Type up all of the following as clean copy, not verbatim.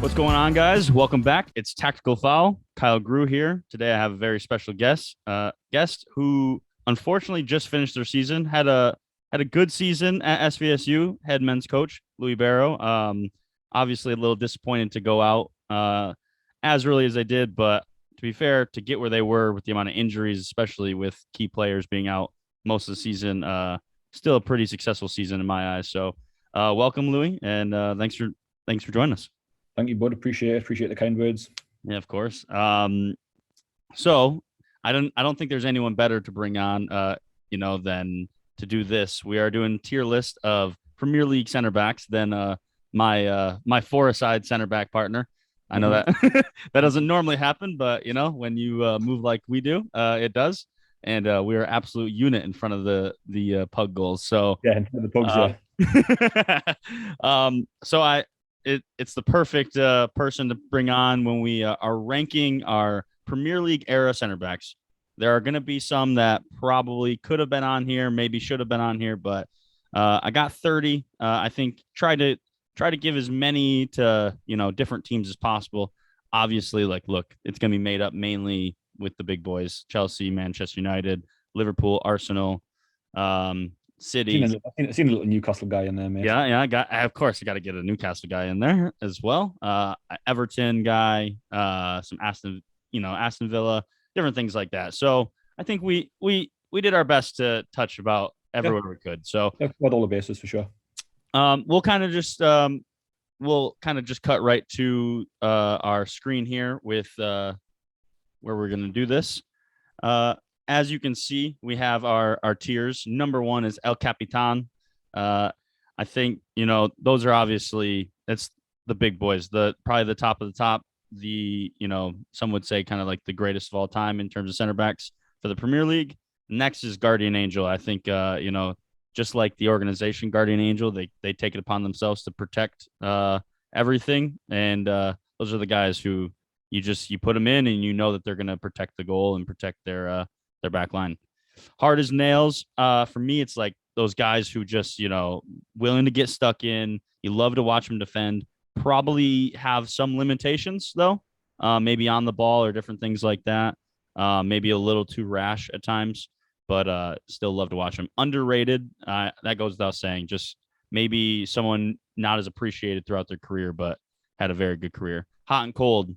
What's going on, guys? Welcome back. It's Tactical Foul. Kyle Grew here. Today I have a very special guest, who unfortunately just finished their season. Had a good season at SVSU. Head men's coach Louis Barrow. Obviously a little disappointed to go out as early as they did, but to be fair, to get where they were with the amount of injuries, especially with key players being out most of the season, still a pretty successful season in my eyes. So, welcome, Louis, and thanks for joining us. Thank you, bud. Appreciate the kind words. Yeah, of course. So I don't think there's anyone better to bring on, than to do this. We are doing tier list of Premier League center backs. Then my four-a-side center back partner. I know that that doesn't normally happen, but when you move like we do, it does. And we are absolute unit in front of the pug goals. So yeah, the pugs. So it's the perfect person to bring on when we are ranking our Premier League era center backs. There are going to be some that probably could have been on here, maybe should have been on here, but I got 30. I think try to give as many to different teams as possible. Obviously, look, it's going to be made up mainly with the big boys: Chelsea, Manchester United, Liverpool, Arsenal, City. I've seen a little Newcastle guy in there, mate. Yeah. I got to get a Newcastle guy in there as well. Everton guy, some Aston Villa, different things like that. So I think we did our best to touch about everywhere we could. So covered all the bases for sure. We'll kind of just cut right to our screen here with where we're going to do this. As you can see, we have our tiers. Number one is El Capitan. I think, those are obviously, it's the big boys, probably the top of the top, some would say kind of like the greatest of all time in terms of center backs for the Premier League. Next is Guardian Angel. I think, just like the organization Guardian Angel, they take it upon themselves to protect everything. And those are the guys who you put them in and that they're going to protect the goal and protect their back line. Hard as nails. For me, it's like those guys who just, willing to get stuck in. You love to watch them defend. Probably have some limitations, though. Maybe on the ball or different things like that. Maybe a little too rash at times, but still love to watch them. Underrated. That goes without saying. Just maybe someone not as appreciated throughout their career, but had a very good career. Hot and cold.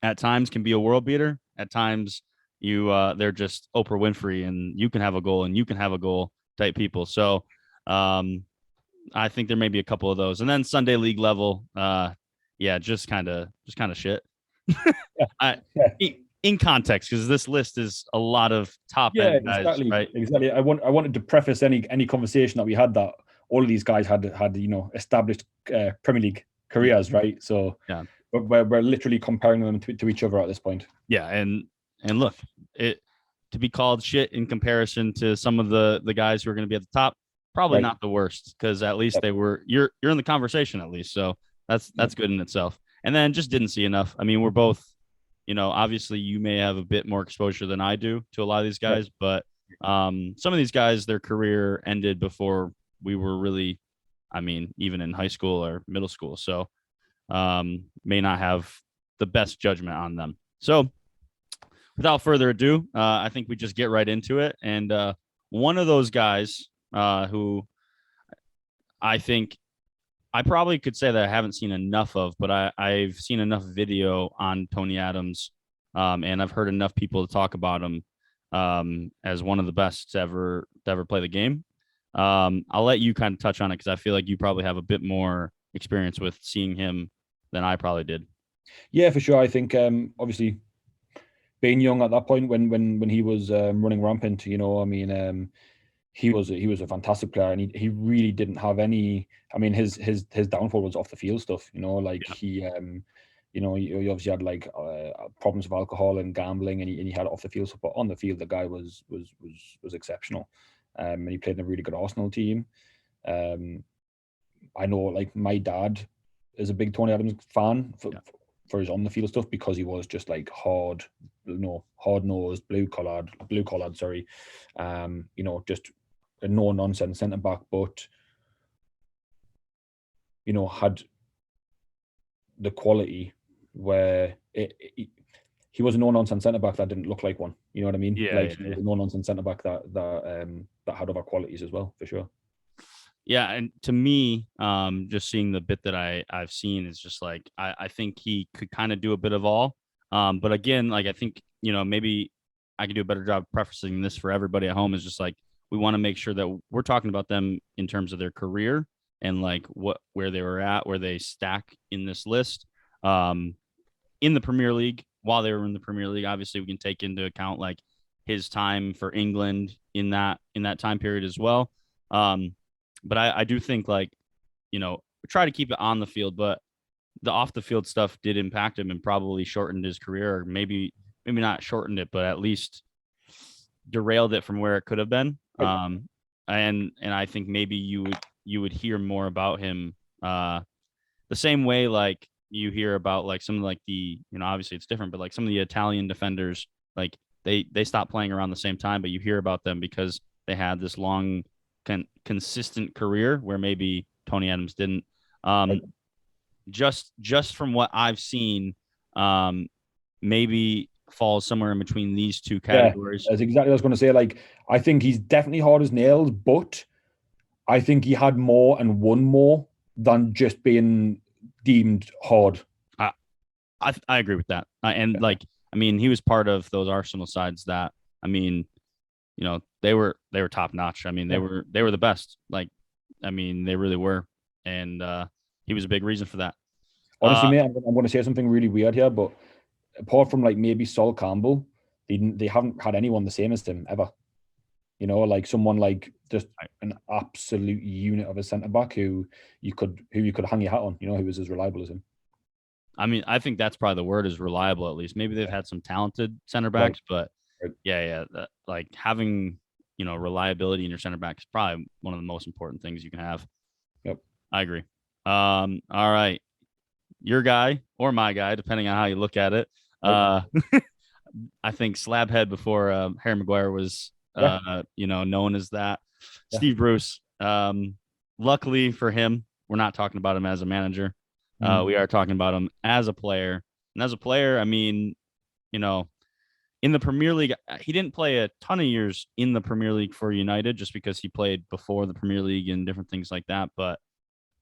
At times can be a world beater. At times, they're just Oprah Winfrey, and you can have a goal and you can have a goal type people. So I think there may be a couple of those. And then Sunday league level, just kind of shit. In context, because this list is a lot of top end guys, exactly, right? Exactly. I wanted to preface any conversation that we had that all of these guys had established Premier League careers, right? So yeah, we're literally comparing them to each other at this point. Yeah, and look, to be called shit in comparison to some of the guys who are going to be at the top, probably not the worst, because at least they were. You're in the conversation at least, so that's good in itself. And then just didn't see enough. I mean, we're both, obviously you may have a bit more exposure than I do to a lot of these guys, but some of these guys, their career ended before we were really, even in high school or middle school, so may not have the best judgment on them. So without further ado, I think we just get right into it. And one of those guys who I think I probably could say that I haven't seen enough of, but I've seen enough video on Tony Adams, and I've heard enough people talk about him as one of the best to ever play the game. I'll let you kind of touch on it because I feel like you probably have a bit more experience with seeing him than I probably did. Yeah, for sure. I think obviously being young at that point when he was running rampant, he was a fantastic player, and he really didn't have any. His downfall was off the field stuff. He obviously had problems with alcohol and gambling, and he had off the field stuff. But on the field, the guy was exceptional, and he played in a really good Arsenal team. I know, my dad is a big Tony Adams fan for his on the field stuff, because he was just hard nosed, blue collared, just a no nonsense centre back, but had the quality where he was a no-nonsense centre-back that didn't look like one. You know what I mean? Yeah, Like, he was a no-nonsense centre-back that had other qualities as well, for sure. Yeah, and to me, just seeing the bit that I've seen is just like I think he could kind of do a bit of all. But again, like I think maybe I could do a better job prefacing this for everybody at home. Is just like we want to make sure that we're talking about them in terms of their career and like where they were at, where they stack in this list. In the Premier League, while they were in the Premier League, obviously we can take into account like his time for England in that time period as well. But I do think like, we try to keep it on the field, but the off the field stuff did impact him and probably shortened his career, or maybe not shortened it, but at least derailed it from where it could have been. And I think maybe you would hear more about him the same way like you hear about like some of like the, obviously it's different, but like some of the Italian defenders, like they stopped playing around the same time, but you hear about them because they had this long consistent career where maybe Tony Adams didn't. Just from what I've seen, maybe falls somewhere in between these two categories. Yeah, that's exactly what I was going to say. Like, I think he's definitely hard as nails, but I think he had more and won more than just being deemed hard. I agree with that. He was part of those Arsenal sides that, they were top notch. They were the best. Like, they really were. And he was a big reason for that. Honestly, mate, I'm going to say something really weird here, but apart from like maybe Sol Campbell, they haven't had anyone the same as him ever. Like someone like just an absolute unit of a centre back who you could hang your hat on. Who was as reliable as him. I think that's probably the word, is reliable. At least maybe they've had some talented center backs, but like having reliability in your center back is probably one of the most important things you can have. Yep, I agree. All right, your guy or my guy, depending on how you look at it. I think Slabhead before Harry Mcguire was known as that. Yeah. Steve Bruce. Luckily for him, we're not talking about him as a manager. We are talking about him as a player. And as a player, in the Premier League, he didn't play a ton of years in the Premier League for United just because he played before the Premier League and different things like that. But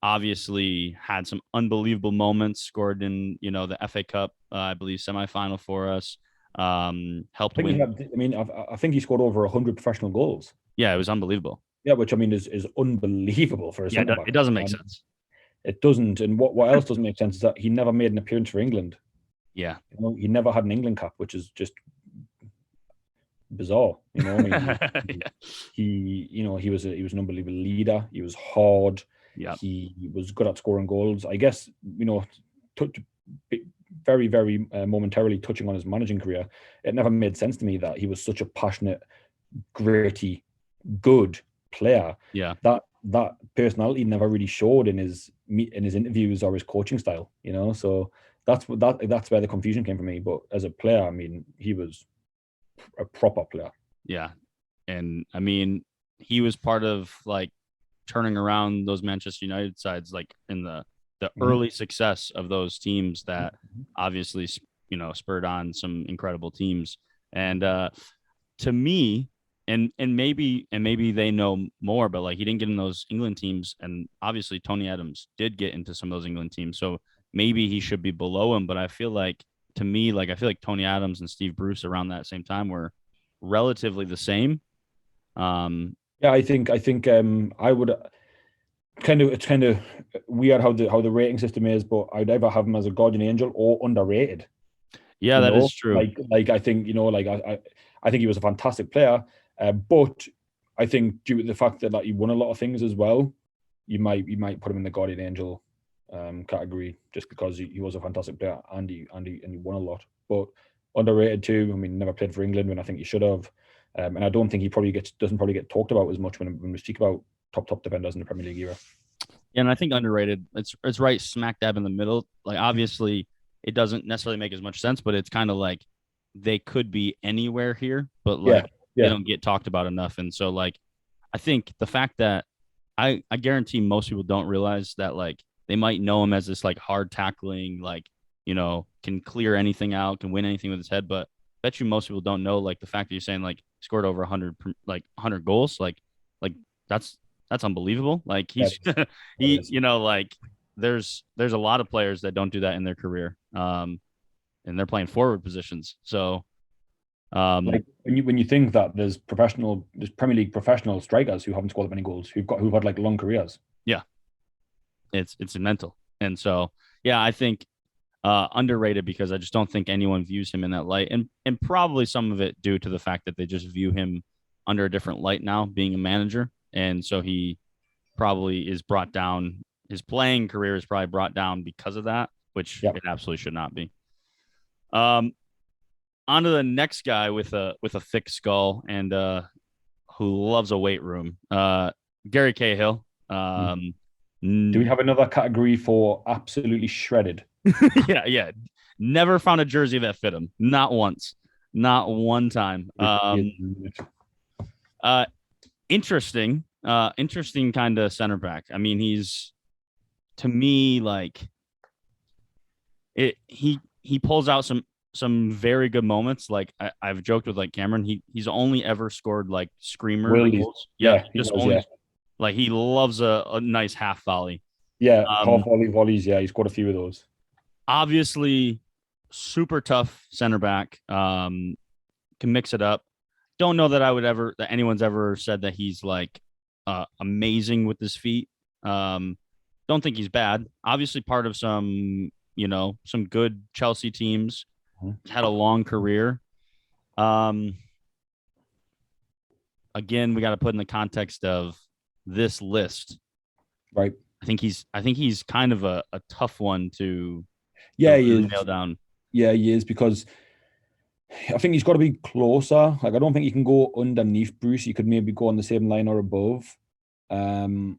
obviously had some unbelievable moments, scored in, the FA Cup, I believe, semifinal for us. Helped win. I think he scored over 100 professional goals. Yeah, it was unbelievable. Yeah, which is unbelievable for a centre back. It doesn't make sense. It doesn't. And what else doesn't make sense is that he never made an appearance for England. Yeah. He never had an England cap, which is just bizarre. He was an unbelievable leader. He was hard. Yeah. He was good at scoring goals. I guess, very, very momentarily touching on his managing career, it never made sense to me that he was such a passionate, gritty, good player. Yeah. That personality never really showed in his interviews or his coaching style. So that's where the confusion came from me. But as a player, he was a proper player. Yeah, and he was part of like turning around those Manchester United sides, like in the early success of those teams that obviously spurred on some incredible teams. And to me, and maybe they know more, but like he didn't get in those England teams, and obviously Tony Adams did get into some of those England teams, so maybe he should be below him. But I feel like Tony Adams and Steve Bruce around that same time were relatively the same. I think I would it's kind of weird how the rating system is, but I'd either have him as a guardian angel or underrated. Yeah, that is true. I think I think he was a fantastic player, but I think due to the fact that he won a lot of things as well, you might put him in the guardian angel category just because he was a fantastic player and he won a lot. But underrated too. Never played for England when I think he should have, and I don't think he doesn't get talked about as much when we speak about top defenders in the Premier League era. Yeah, and I think underrated. It's right smack dab in the middle. Like obviously, it doesn't necessarily make as much sense, but it's kind of like they could be anywhere here, but they don't get talked about enough. And so I think the fact that I guarantee most people don't realize that they might know him as this like hard tackling, like, can clear anything out, can win anything with his head. But I bet you most people don't know like the fact that you're saying like scored over 100 goals, like that's unbelievable. Like That he's is, that he, is. like there's a lot of players that don't do that in their career. And they're playing forward positions. So Like when you think that there's Premier League professional strikers who haven't scored that many goals, who've had like long careers. yeah, it's mental. And so yeah, I think underrated because I just don't think anyone views him in that light, and probably some of it due to the fact that they just view him under a different light now, being a manager, and so he probably is brought down. His playing career is probably brought down because of that, which Yep. it absolutely should not be. On to the next guy with a thick skull and who loves a weight room. Gary Cahill. Do we have another category for absolutely shredded? Yeah. Never found a jersey that fit him. Not once. Not one time. Interesting. Interesting kind of center back. I mean, he's, to me, like it. He pulls out some very good moments. Like I've joked with like Cameron. He's only ever scored like screamer goals. Yeah, just only like he loves a nice half volley. Yeah, half volleys. Yeah, he's got a few of those. Obviously, super tough center back. Can mix it up. Don't know that anyone's ever said that he's like amazing with his feet. Don't think he's bad. Obviously, part of some good Chelsea teams. Had a long career. Again, we got to put in the context of this list. Right. I think he's kind of a tough one to he nail down. Yeah, he is, because I think he's got to be closer. Like, I don't think you can go underneath Bruce. You could maybe go on the same line or above. And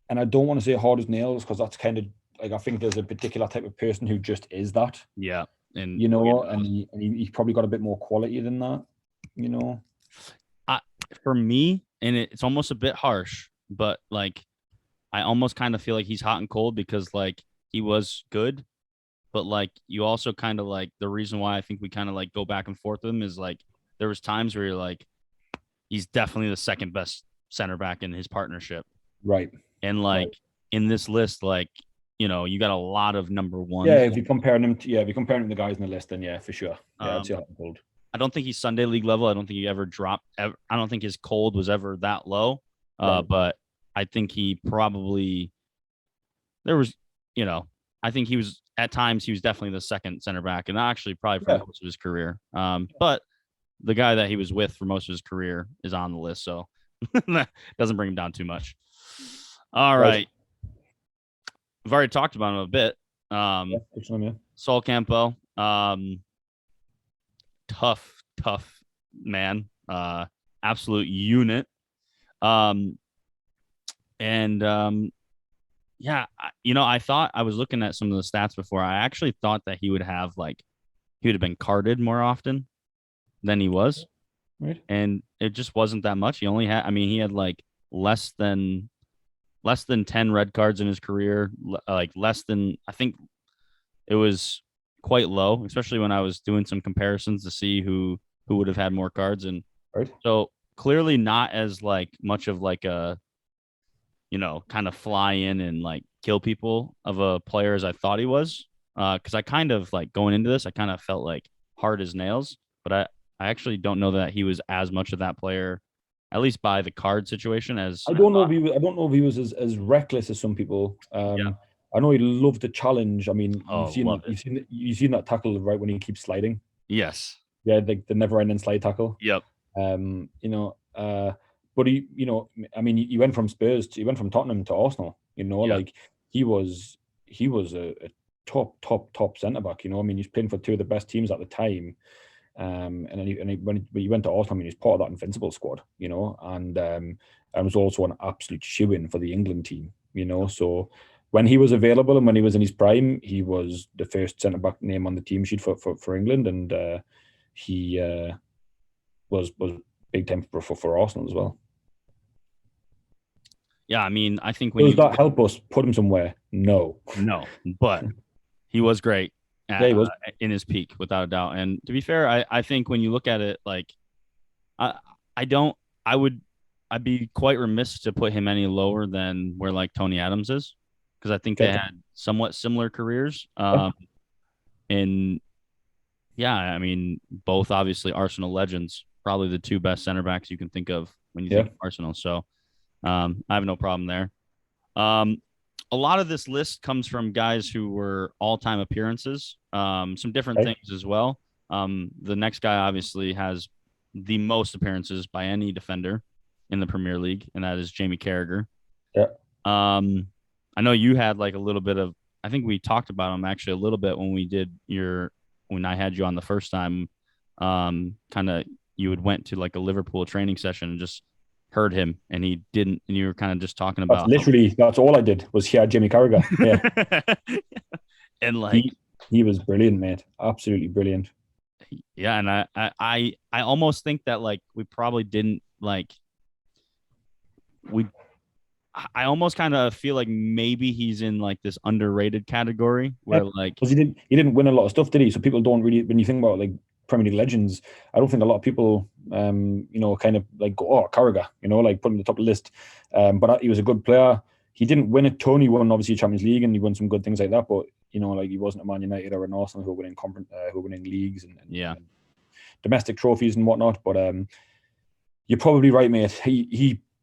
I don't want to say hard as nails, because that's kind of like, I think there's a particular type of person who just is that. Yeah. And he's probably got a bit more quality than that, For me, and it's almost a bit harsh, but like I almost kind of feel like he's hot and cold because like he was good, but like you also kind of like, the reason why I think we kind of like go back and forth with him is like there was times where you're like, he's definitely the second best center back in his partnership. Right. And like in this list, like, you got a lot of number one. Yeah, if you're comparing him to the guys in the list, then yeah, for sure. Yeah, I'd say hot and cold. I don't think he's Sunday League level. I don't think he ever dropped. I don't think his cold was ever that low. But I think he probably, there was, I think he was, at times he was definitely the second center back, and actually probably for most of his career. But the guy that he was with for most of his career is on the list, so that doesn't bring him down too much. All right. We've already talked about him a bit. Sol Campo. Tough man. Absolute unit. Yeah, I thought, I was looking at some of the stats before. I actually thought that he would have been carded more often than he was. Right. And it just wasn't that much. He only had, he had like less than 10 red cards in his career, like less than, I think it was quite low, especially when I was doing some comparisons to see who would have had more cards. And so clearly not as like much of like a, kind of fly in and like kill people of a player as I thought he was. Cause I kind of like, going into this, I kind of felt like hard as nails, but I actually don't know that he was as much of that player, at least by the card situation, as I don't know if he was as reckless as some people. I know he loved the challenge. I mean, you've seen that tackle right when he keeps sliding. Yes. Yeah, the never-ending slide tackle. Yep. But he went from Tottenham to Arsenal. Like he was a top centre back. He's playing for two of the best teams at the time. And when he went to Arsenal, he's part of that invincible squad, and was also an absolute shoo-in for the England team, So when he was available and when he was in his prime, he was the first centre back name on the team sheet for England, and he was big time for Arsenal as well. Yeah, I mean, I think when Does you that help us put him somewhere? No. no, but he was great Yeah, he was. in his peak, without a doubt. And to be fair, I think when you look at it, like I I don't I would I'd be quite remiss to put him any lower than where like Tony Adams is, because I think they Okay. had somewhat similar careers. Yeah. And yeah, I mean, both obviously Arsenal legends, probably the two best center backs you can think of when you Yeah. think of Arsenal. So I have no problem there. Um, a lot of this list comes from guys who were all-time appearances. Some different Okay. things as well. The next guy obviously has the most appearances by any defender in the Premier League, and that is Jamie Carragher. Yeah. I know you had like a little bit of. I think we talked about him actually a little bit when I had you on the first time. Kind of you had went to like a Liverpool training session and just heard him, and he didn't, and you were kind of just talking about That's all I did was hear Jimmy Carragher. Yeah. and like he was brilliant, mate. Absolutely brilliant. yeah, and I almost think that like we probably didn't like we I almost kind of feel like maybe he's in like this underrated category where like Because he didn't win a lot of stuff, did he? So people don't really, when you think about like Premier League legends, I don't think a lot of people kind of like go, oh, Carragher, like put him at the top of the list. But he was a good player. He didn't win a ton. He won obviously Champions League and he won some good things like that. But like he wasn't a Man United or an Arsenal who were winning leagues and domestic trophies and whatnot. But you're probably right, mate.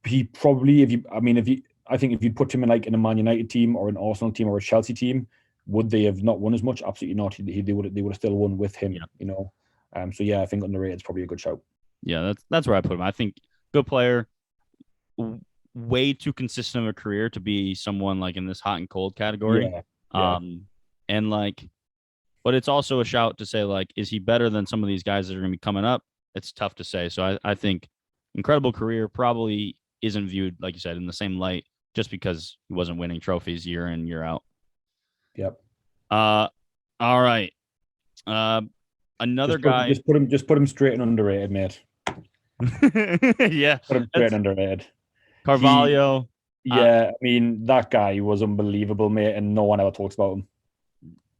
He probably I think if you put him in a Man United team or an Arsenal team or a Chelsea team, would they have not won as much? Absolutely not. They would have still won with him. So yeah, I think underrated is probably a good shout. Yeah, that's where I put him. I think good player, way too consistent of a career to be someone like in this hot and cold category. Yeah. And like, but it's also a shout to say like, is he better than some of these guys that are going to be coming up? It's tough to say. So I think incredible career probably isn't viewed, like you said, in the same light just because he wasn't winning trophies year in, year out. Yep. All right. Another guy. Just put him straight and underrated, mate. Yeah. Put him straight and underrated. Carvalho. I mean, that guy was unbelievable, mate, and no one ever talks about him.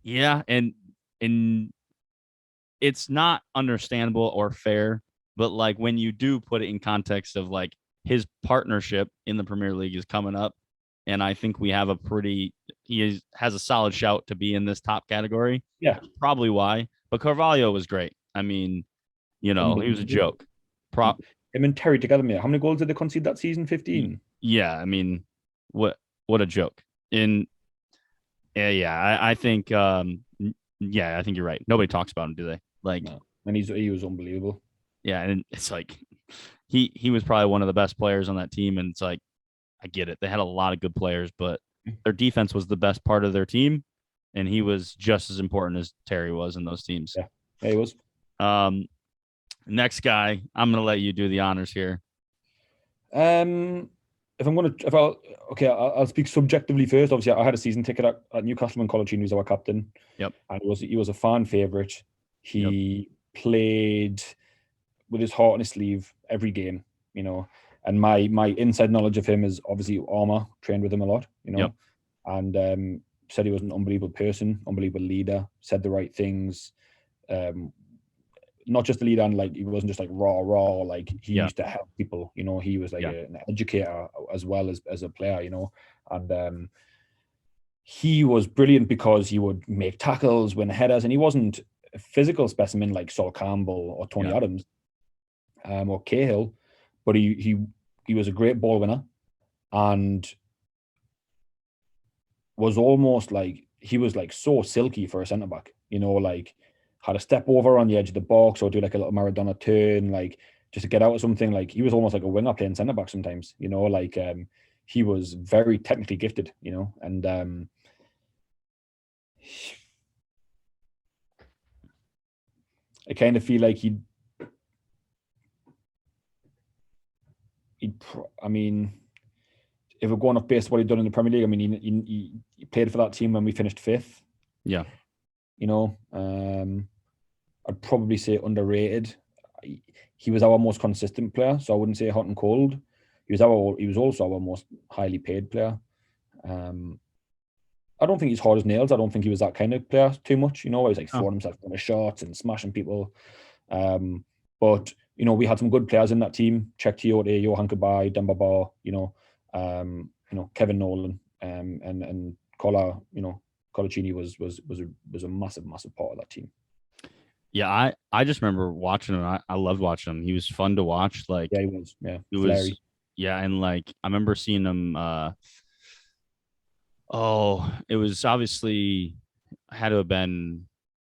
Yeah, and it's not understandable or fair, but like when you do put it in context of like his partnership in the Premier League is coming up, and I think we have has a solid shout to be in this top category. Yeah, that's probably why. But Carvalho was great. I mean, he was a joke. Him and Terry together, mate. How many goals did they concede that season? 15. Yeah, I mean, what a joke. I think I think you're right. Nobody talks about him, do they? Like, no. And he was unbelievable. Yeah, and it's like he was probably one of the best players on that team, and it's like I get it. They had a lot of good players, but their defense was the best part of their team, and he was just as important as Terry was in those teams. Yeah, he was. Next guy, I'm gonna let you do the honors here. I'll speak subjectively first. Obviously, I had a season ticket at Newcastle when Colaccini was our captain. Yep. And he was a fan favourite. He played with his heart on his sleeve every game, And my inside knowledge of him is obviously Armour, trained with him a lot, and said he was an unbelievable person, unbelievable leader, said the right things. Not just a leader, and like he wasn't just like raw. Like he used to help people. He was like an educator as well as a player. And he was brilliant because he would make tackles, win headers, and he wasn't a physical specimen like Sol Campbell or Tony Adams or Cahill, but he was a great ball winner, and was almost like he was like so silky for a centre back. Like had a step over on the edge of the box or do like a little Maradona turn, like just to get out of something. Like he was almost like a winger playing centre back sometimes. He was very technically gifted. And I kind of feel like if we're going off based on what he'd done in the Premier League, I mean, he played for that team when we finished 5th. Yeah. I'd probably say underrated. He was our most consistent player, so I wouldn't say hot and cold. He was also our most highly paid player. I don't think he's hard as nails. I don't think he was that kind of player too much. You know, he was like throwing himself on the shots and smashing people. But you know, we had some good players in that team: Czech Tiote, Johan Kabay, Demba Ba, Kevin Nolan, and Kola. You know, Colaccini was a massive part of that team. Yeah, I just remember watching him. I loved watching him. He was fun to watch. Like, yeah, he was. Yeah, he was. Yeah, and like I remember seeing him. It was obviously had to have been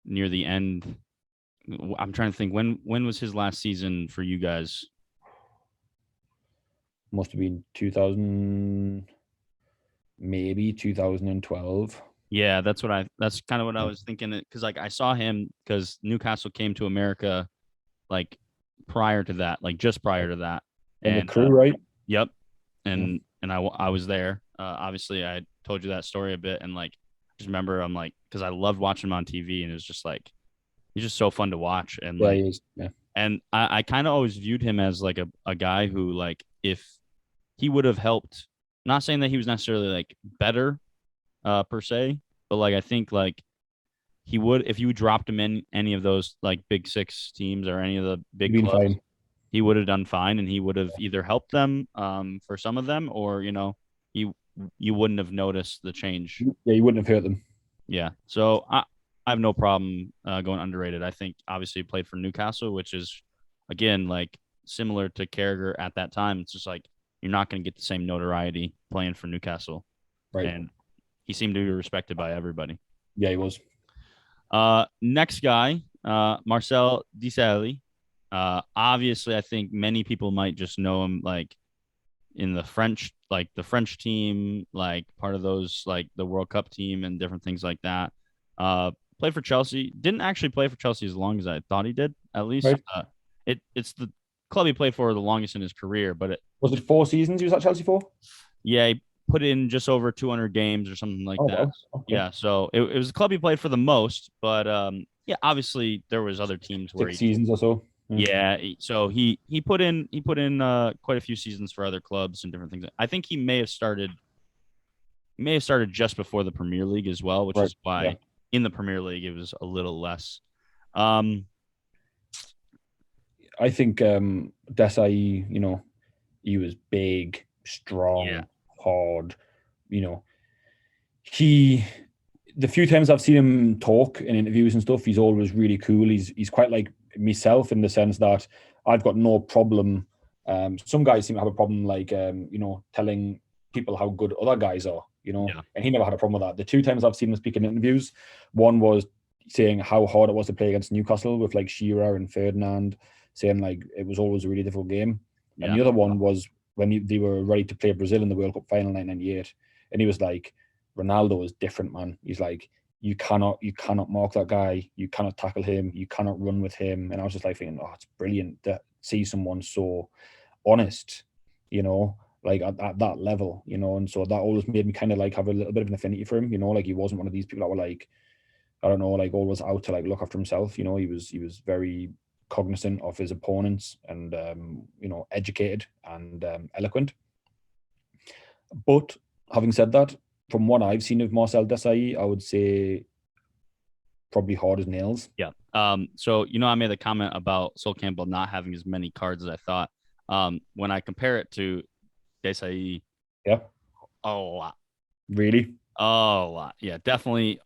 near the end. I'm trying to think when was his last season for you guys? Must have been 2000, maybe 2012. Yeah, that's kind of what I was thinking, because like I saw him because Newcastle came to America like prior to that, like just prior to that. And the Crew, right? Yep. And I was there. Obviously I told you that story a bit, and like just remember I'm like, because I loved watching him on TV, and it was just like he's just so fun to watch. And yeah, like he is. Yeah. and I kind of always viewed him as like a guy who, like, if he would have helped, not saying that he was necessarily like better per se, but like I think like he would, if you dropped him in any of those like big six teams or any of the big clubs, fine. he would have done fine, and he would have either helped them for some of them, or you wouldn't have noticed the change. Yeah, you wouldn't have hurt them. Yeah, so I have no problem going underrated. I think obviously he played for Newcastle, which is again like similar to Carragher at that time. It's just like you're not going to get the same notoriety playing for Newcastle, right? And he seemed to be respected by everybody. Yeah, he was. Next guy, Marcel De Sally. Obviously, I think many people might just know him like in the French team, like part of those, like the World Cup team and different things like that. Played for Chelsea. Didn't actually play for Chelsea as long as I thought he did, at least. Right. It's the club he played for the longest in his career, but was it 4 seasons he was at Chelsea for? Yeah, he put in just over 200 games or something like that. Wow. Okay. Yeah, so it was a club he played for the most, but yeah, obviously there was other teams where 6 seasons or so. Yeah, so he put in quite a few seasons for other clubs and different things. I think he may have started just before the Premier League as well, which is why in the Premier League it was a little less. I think Desai, he was big, strong, hard. The few times I've seen him talk in interviews and stuff, he's always really cool. He's quite like myself in the sense that I've got no problem. Some guys seem to have a problem, like telling people how good other guys are, and he never had a problem with that. The 2 times I've seen him speak in interviews, one was saying how hard it was to play against Newcastle with like Shearer and Ferdinand, saying like it was always a really difficult game. And the other one was when they were ready to play Brazil in the World Cup final 1998, and he was like, Ronaldo is different, man. He's like, you cannot mark that guy, you cannot tackle him, you cannot run with him. And I was just like thinking, it's brilliant to see someone so honest, like at that level, and so that always made me kind of like have a little bit of an affinity for him, like he wasn't one of these people that were like, I don't know, like always out to like look after himself. He was very cognizant of his opponents and educated and eloquent. But having said that, from what I've seen of Marcel De Sally, I would say probably hard as nails. Yeah. So I made the comment about Sol Campbell not having as many cards as I thought. When I compare it to De Sally, a lot. Really? A lot. Yeah, definitely.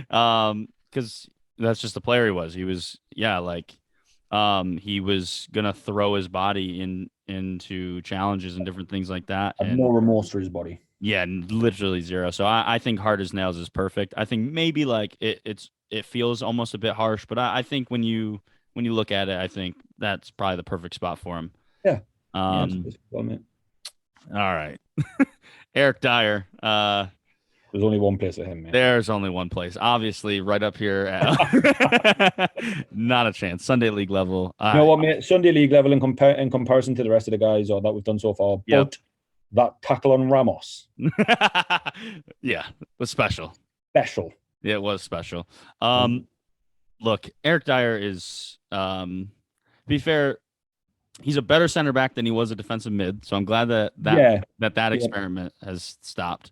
Because that's just the player he was. He was, he was gonna throw his body into challenges and different things like that. And no remorse for his body. Yeah, literally zero. So I think hard as nails is perfect. I think maybe like it feels almost a bit harsh, but I think when you look at it, I think that's probably the perfect spot for him. Yeah. All right. Eric Dyer. There's only one place for him, man. There's only one place. Obviously, right up here. Not a chance. Sunday League level. You know what, mate? Sunday League level in comparison to the rest of the guys that we've done so far. But that tackle on Ramos. Yeah, it was special. Special. Yeah, it was special. Look, Eric Dyer is, to be fair, he's a better center back than he was a defensive mid. So I'm glad that Yeah, that yeah, experiment has stopped.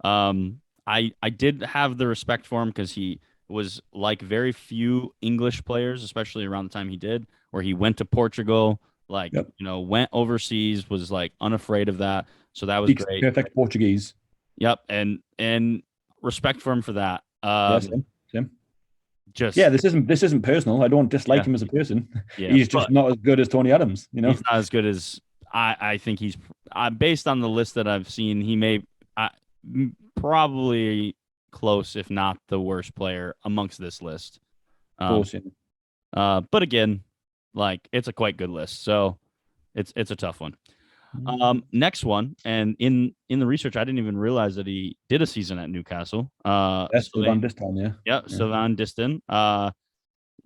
I did have the respect for him because he was like very few English players, especially around the time he did, where he went to Portugal, like, yep. went overseas, was like unafraid of that. So that was Speaks great. perfect Portuguese. Yep, and respect for him for that. Yes, same. Yeah, Just this isn't personal. I don't dislike yeah, him as a person. yeah, He's just but not as good as Tony Adams, he's not as good as I think he's. Based on the list that I've seen, he may probably close, if not the worst player amongst this list. Um, Close in. but again, like it's a quite good list, so it's a tough one. Next one, and in the research, I didn't even realize that he did a season at Newcastle. That's the one this time, yeah. Yeah, Yeah. Sylvain Distin.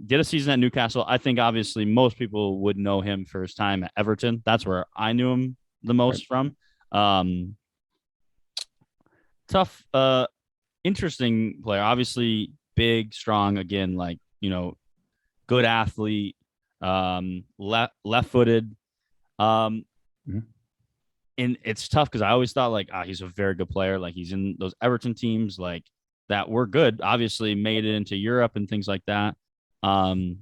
Did a season at Newcastle. I think obviously most people would know him for his time at Everton. That's where I knew him the most from. Um, Tough, interesting player. Obviously big, strong. Again, like good athlete. Left footed. Um, Mhm. and it's tough because I always thought like he's a very good player. Like he's in those Everton teams like that were good. Obviously made it into Europe and things like that. Um,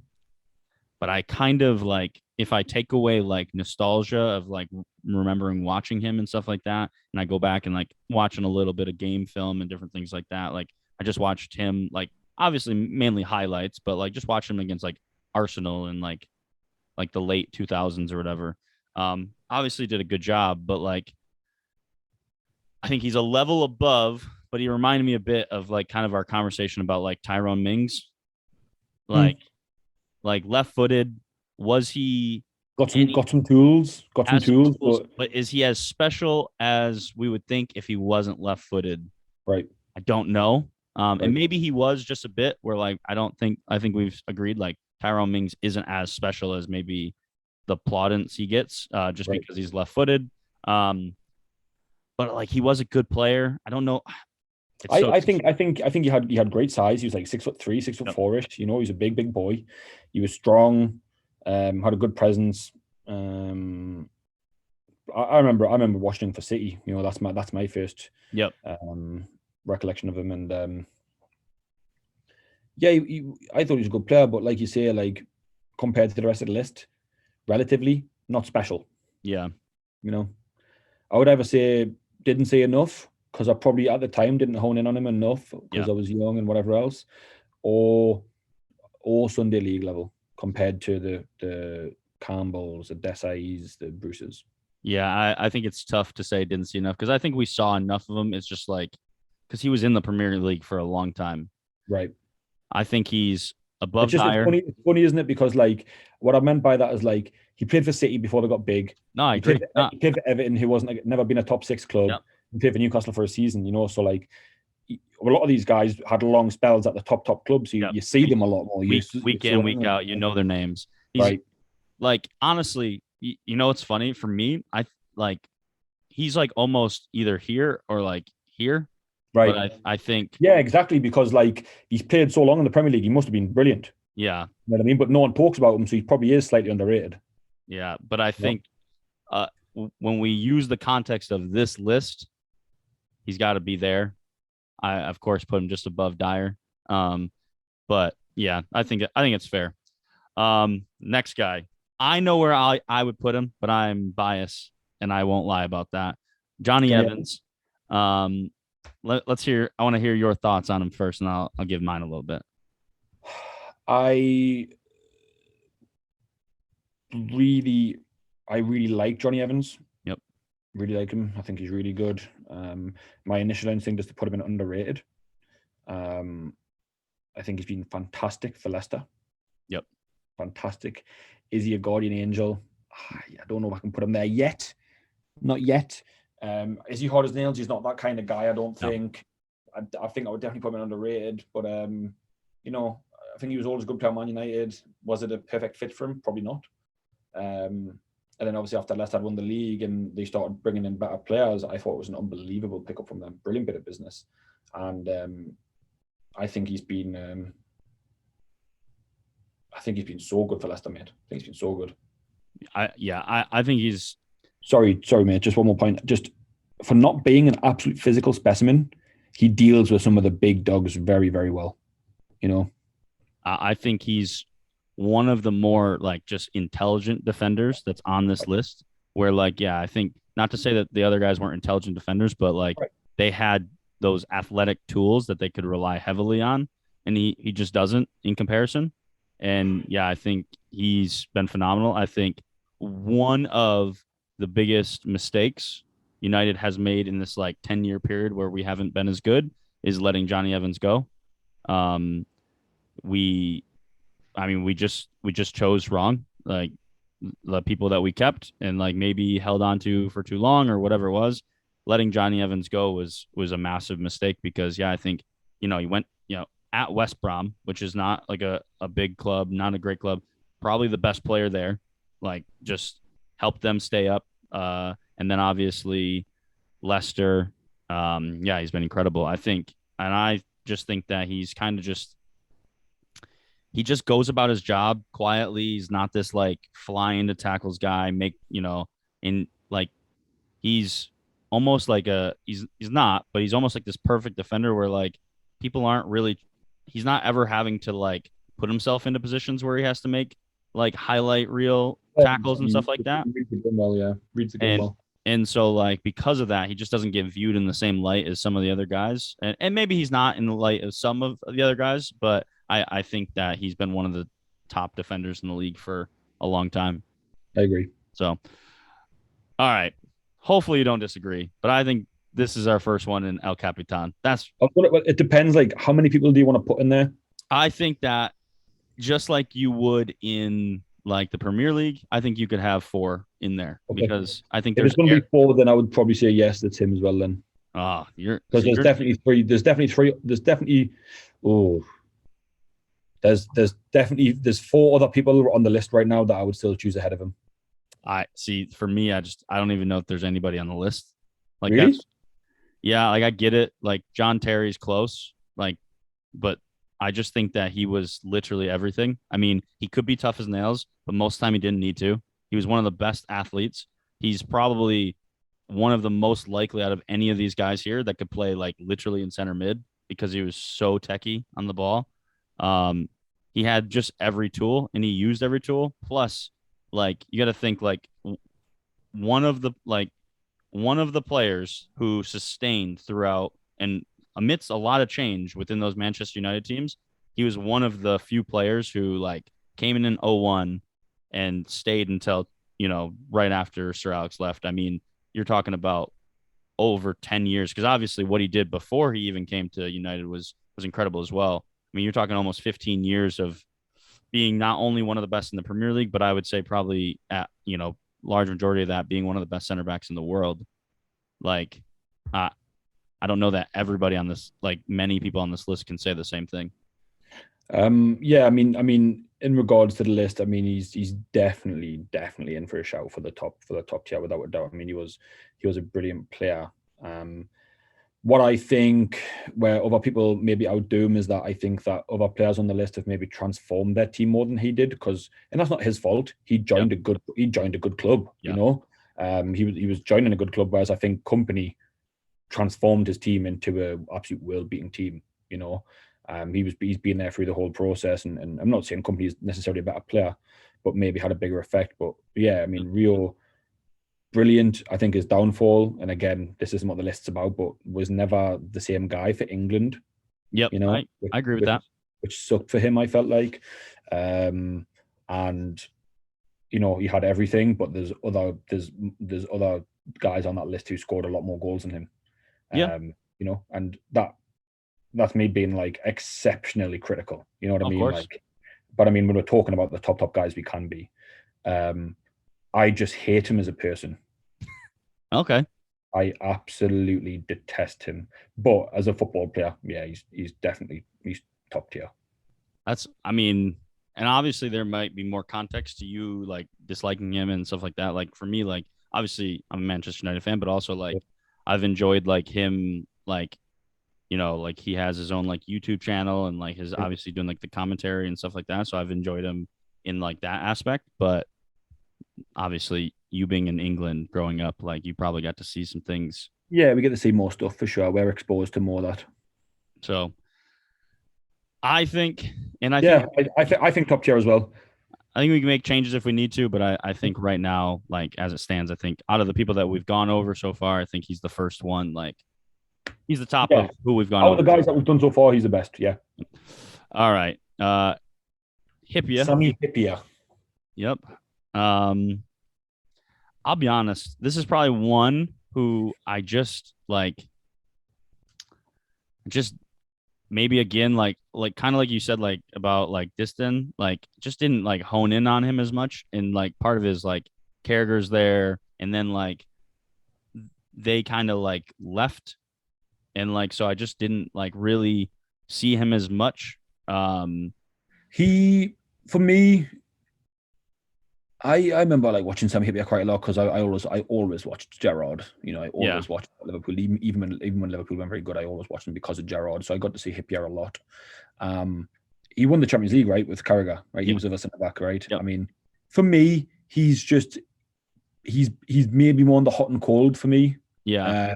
but I kind of like if I take away like nostalgia of like remembering watching him and stuff like that, and I go back and like watching a little bit of game film and different things like that. Like I just watched him like obviously mainly highlights, but like just watch him against like Arsenal and like the late 2000s or whatever. Obviously did a good job, but like I think he's a level above, but he reminded me a bit of like kind of our conversation about like Tyrone Mings, Hmm. like left footed. Was he Got some any got some tools, has some tools, but but is he as special as we would think if he wasn't left footed? right, I don't know. And right, maybe he was just a bit where like I think we've agreed like Tyrone Mings isn't as special as maybe the plaudits he gets just right. because he's left footed. Um, but like he was a good player. I don't know. It's I, so I think I think I think he had great size. He was like 6'3", six foot yep. four-ish. He's a big boy. He was strong, had a good presence. I remember watching him for City. That's my first Yep. recollection of him. And yeah, I thought he was a good player, but like you say, like compared to the rest of the list, relatively not special. Yeah. You know, I would either say didn't say enough because I probably at the time didn't hone in on him enough Yeah. because I was young and whatever else, or Sunday League level compared to the Campbells, the Desais, the Bruces. Yeah. I think it's tough to say didn't see enough because I think we saw enough of him. It's just like because he was in the Premier League for a long time. Right. I think he's It's above just Dyer. it's funny, isn't it? Because like what I meant by that is like he played for City before they got big. No, I He played agree. for, No, he played for Everton, who wasn't never been a top six club. yep. He played for Newcastle for a season, So like a lot of these guys had long spells at the top clubs. So Yep. you see them a lot more. Week in, week out, you know their names. He's Right. like honestly, it's funny for me. I like he's like almost either here or like here. Right. But I think Yeah, exactly. Because like he's played so long in the Premier League, he must have been brilliant. yeah, You know what I mean? But no one talks about him, so he probably is slightly underrated. yeah. But I think when we use the context of this list, he's got to be there. I of course put him just above Dyer. But yeah, I think it's fair. Next guy. I know where I would put him, but I'm biased and I won't lie about that. Johnny Evans. Let's hear. I want to hear your thoughts on him first, and I'll give mine a little bit. I really like Johnny Evans. Yep. Really like him. I think he's really good. My initial instinct is to put him in underrated. I think he's been fantastic for Leicester. Yep. Fantastic. Is he a guardian angel? I don't know if I can put him there yet. Not yet. Is he hard as nails? He's not that kind of guy, I don't think. I think I would definitely put him in underrated. But, I think he was always a good player at Man United. Was it a perfect fit for him? Probably not. And then obviously after Leicester had won the league and they started bringing in better players, I thought it was an unbelievable pickup from them. Brilliant bit of business. And I think he's been so good for Leicester, mate. I think he's been so good. I think he's Sorry, mate. Just one more point. Just for not being an absolute physical specimen, he deals with some of the big dogs very, very well. You know, I think he's one of the more like just intelligent defenders that's on this list. Where like, yeah, I think not to say that the other guys weren't intelligent defenders, but like right. they had those athletic tools that they could rely heavily on, and he just doesn't in comparison. And yeah, I think he's been phenomenal. I think one of the biggest mistakes United has made in this like 10-year period where we haven't been as good is letting Johnny Evans go. Um, we we just chose wrong. Like the people that we kept and like maybe held on to for too long or whatever it was. Letting Johnny Evans go was a massive mistake because yeah, I think he went at West Brom, which is not like a big club, not a great club, probably the best player there. Like just helped them stay up. And then obviously Leicester. Yeah, he's been incredible. I think, and I just think that he's kind of just he just goes about his job quietly. He's not this like fly into tackles guy. In like he's almost like he's not, but he's almost like this perfect defender where like people aren't really. He's not ever having to like put himself into positions where he has to make like highlight reel tackles and stuff like that. Reads the game well, yeah. Reads the game And well. and so like because of that, he just doesn't get viewed in the same light as some of the other guys. And maybe he's not in the light of some of the other guys, but I think that he's been one of the top defenders in the league for a long time. I agree. So all right. Hopefully you don't disagree, but I think this is our first one in El Capitan. It depends. Like, how many people do you want to put in there? I think that just like you would in like the Premier League, I think you could have four in there because I think if there's it's going to be four, then I would probably say yes, that's him as well. Then you're because there's definitely three. There's definitely oh, there's four other people on the list right now that I would still choose ahead of him. I see. For me, I don't even know if there's anybody on the list. Like really? Yeah, like I get it. Like John Terry's close, like, but I just think that he was literally everything. I mean, he could be tough as nails, but most of the time he didn't need to. He was one of the best athletes. He's probably one of the most likely out of any of these guys here that could play like literally in center mid because he was so techie on the ball. Um, he had just every tool and he used every tool. Plus, like you got to think like one of the like one of the players who sustained throughout and amidst a lot of change within those Manchester United teams, he was one of the few players who like came in 01 and stayed until, right after Sir Alex left. I mean, you're talking about over 10 years because obviously what he did before he even came to United was incredible as well. I mean, you're talking almost 15 years of being not only one of the best in the Premier League, but I would say probably at, large majority of that being one of the best center backs in the world. Like, I don't know that everybody on this, like many people on this list, can say the same thing. Yeah, I mean, in regards to the list, I mean, he's definitely in for a shout for the top tier without a doubt. I mean, he was a brilliant player. What I think where other people maybe outdo him is that I think that other players on the list have maybe transformed their team more than he did, and that's not his fault. He joined a good club, Yeah. He was joining a good club, whereas I think Company transformed his team into a absolute world beating team. He's been there through the whole process, and I'm not saying Company is necessarily a better player, but maybe had a bigger effect. But yeah, I mean, Rio, brilliant. I think his downfall, and again, this isn't what the list's about, but was never the same guy for England. Yep, I agree with that. Which sucked for him, I felt like. And he had everything, but there's other guys on that list who scored a lot more goals than him. Yeah. And that's me being like exceptionally critical. You know what I mean? Course. Like, but I mean, when we're talking about the top guys, we can be. I just hate him as a person. Okay. I absolutely detest him. But as a football player, yeah, he's definitely top tier. And obviously there might be more context to you like disliking him and stuff like that. Like for me, like obviously I'm a Manchester United fan, but also like I've enjoyed like him, like, like he has his own like YouTube channel and like his obviously doing like the commentary and stuff like that. So I've enjoyed him in like that aspect. But obviously you being in England growing up, like you probably got to see some things. Yeah, we get to see more stuff for sure. We're exposed to more of that. So I think, and I think Yeah, I think top tier as well. I think we can make changes if we need to, but I think right now, like as it stands, I think out of the people that we've gone over so far, I think he's the first one. Like he's the top Yeah, of who we've gone out of over. the guys that we've done so far, he's the best. Yeah, All right. Hippia. Sammy Hippier. Yep. Um, I'll be honest. This is probably one who I just maybe again like kind of like you said like about like Diston like just didn't like hone in on him as much and like part of his like Carragher's there and then like they kind of like left and like so I just didn't like really see him as much. He, for me, I remember like watching Sam Hippier quite a lot because I always watched Gerrard. You know, I Yeah. always watched Liverpool. Even when Liverpool weren't very good, I always watched them because of Gerrard. So I got to see Hippier a lot. He won the Champions League, right, with Carragher, right? He Yep. was the centre back, right? Yep. I mean, for me, he's maybe more on the hot and cold for me. Yeah.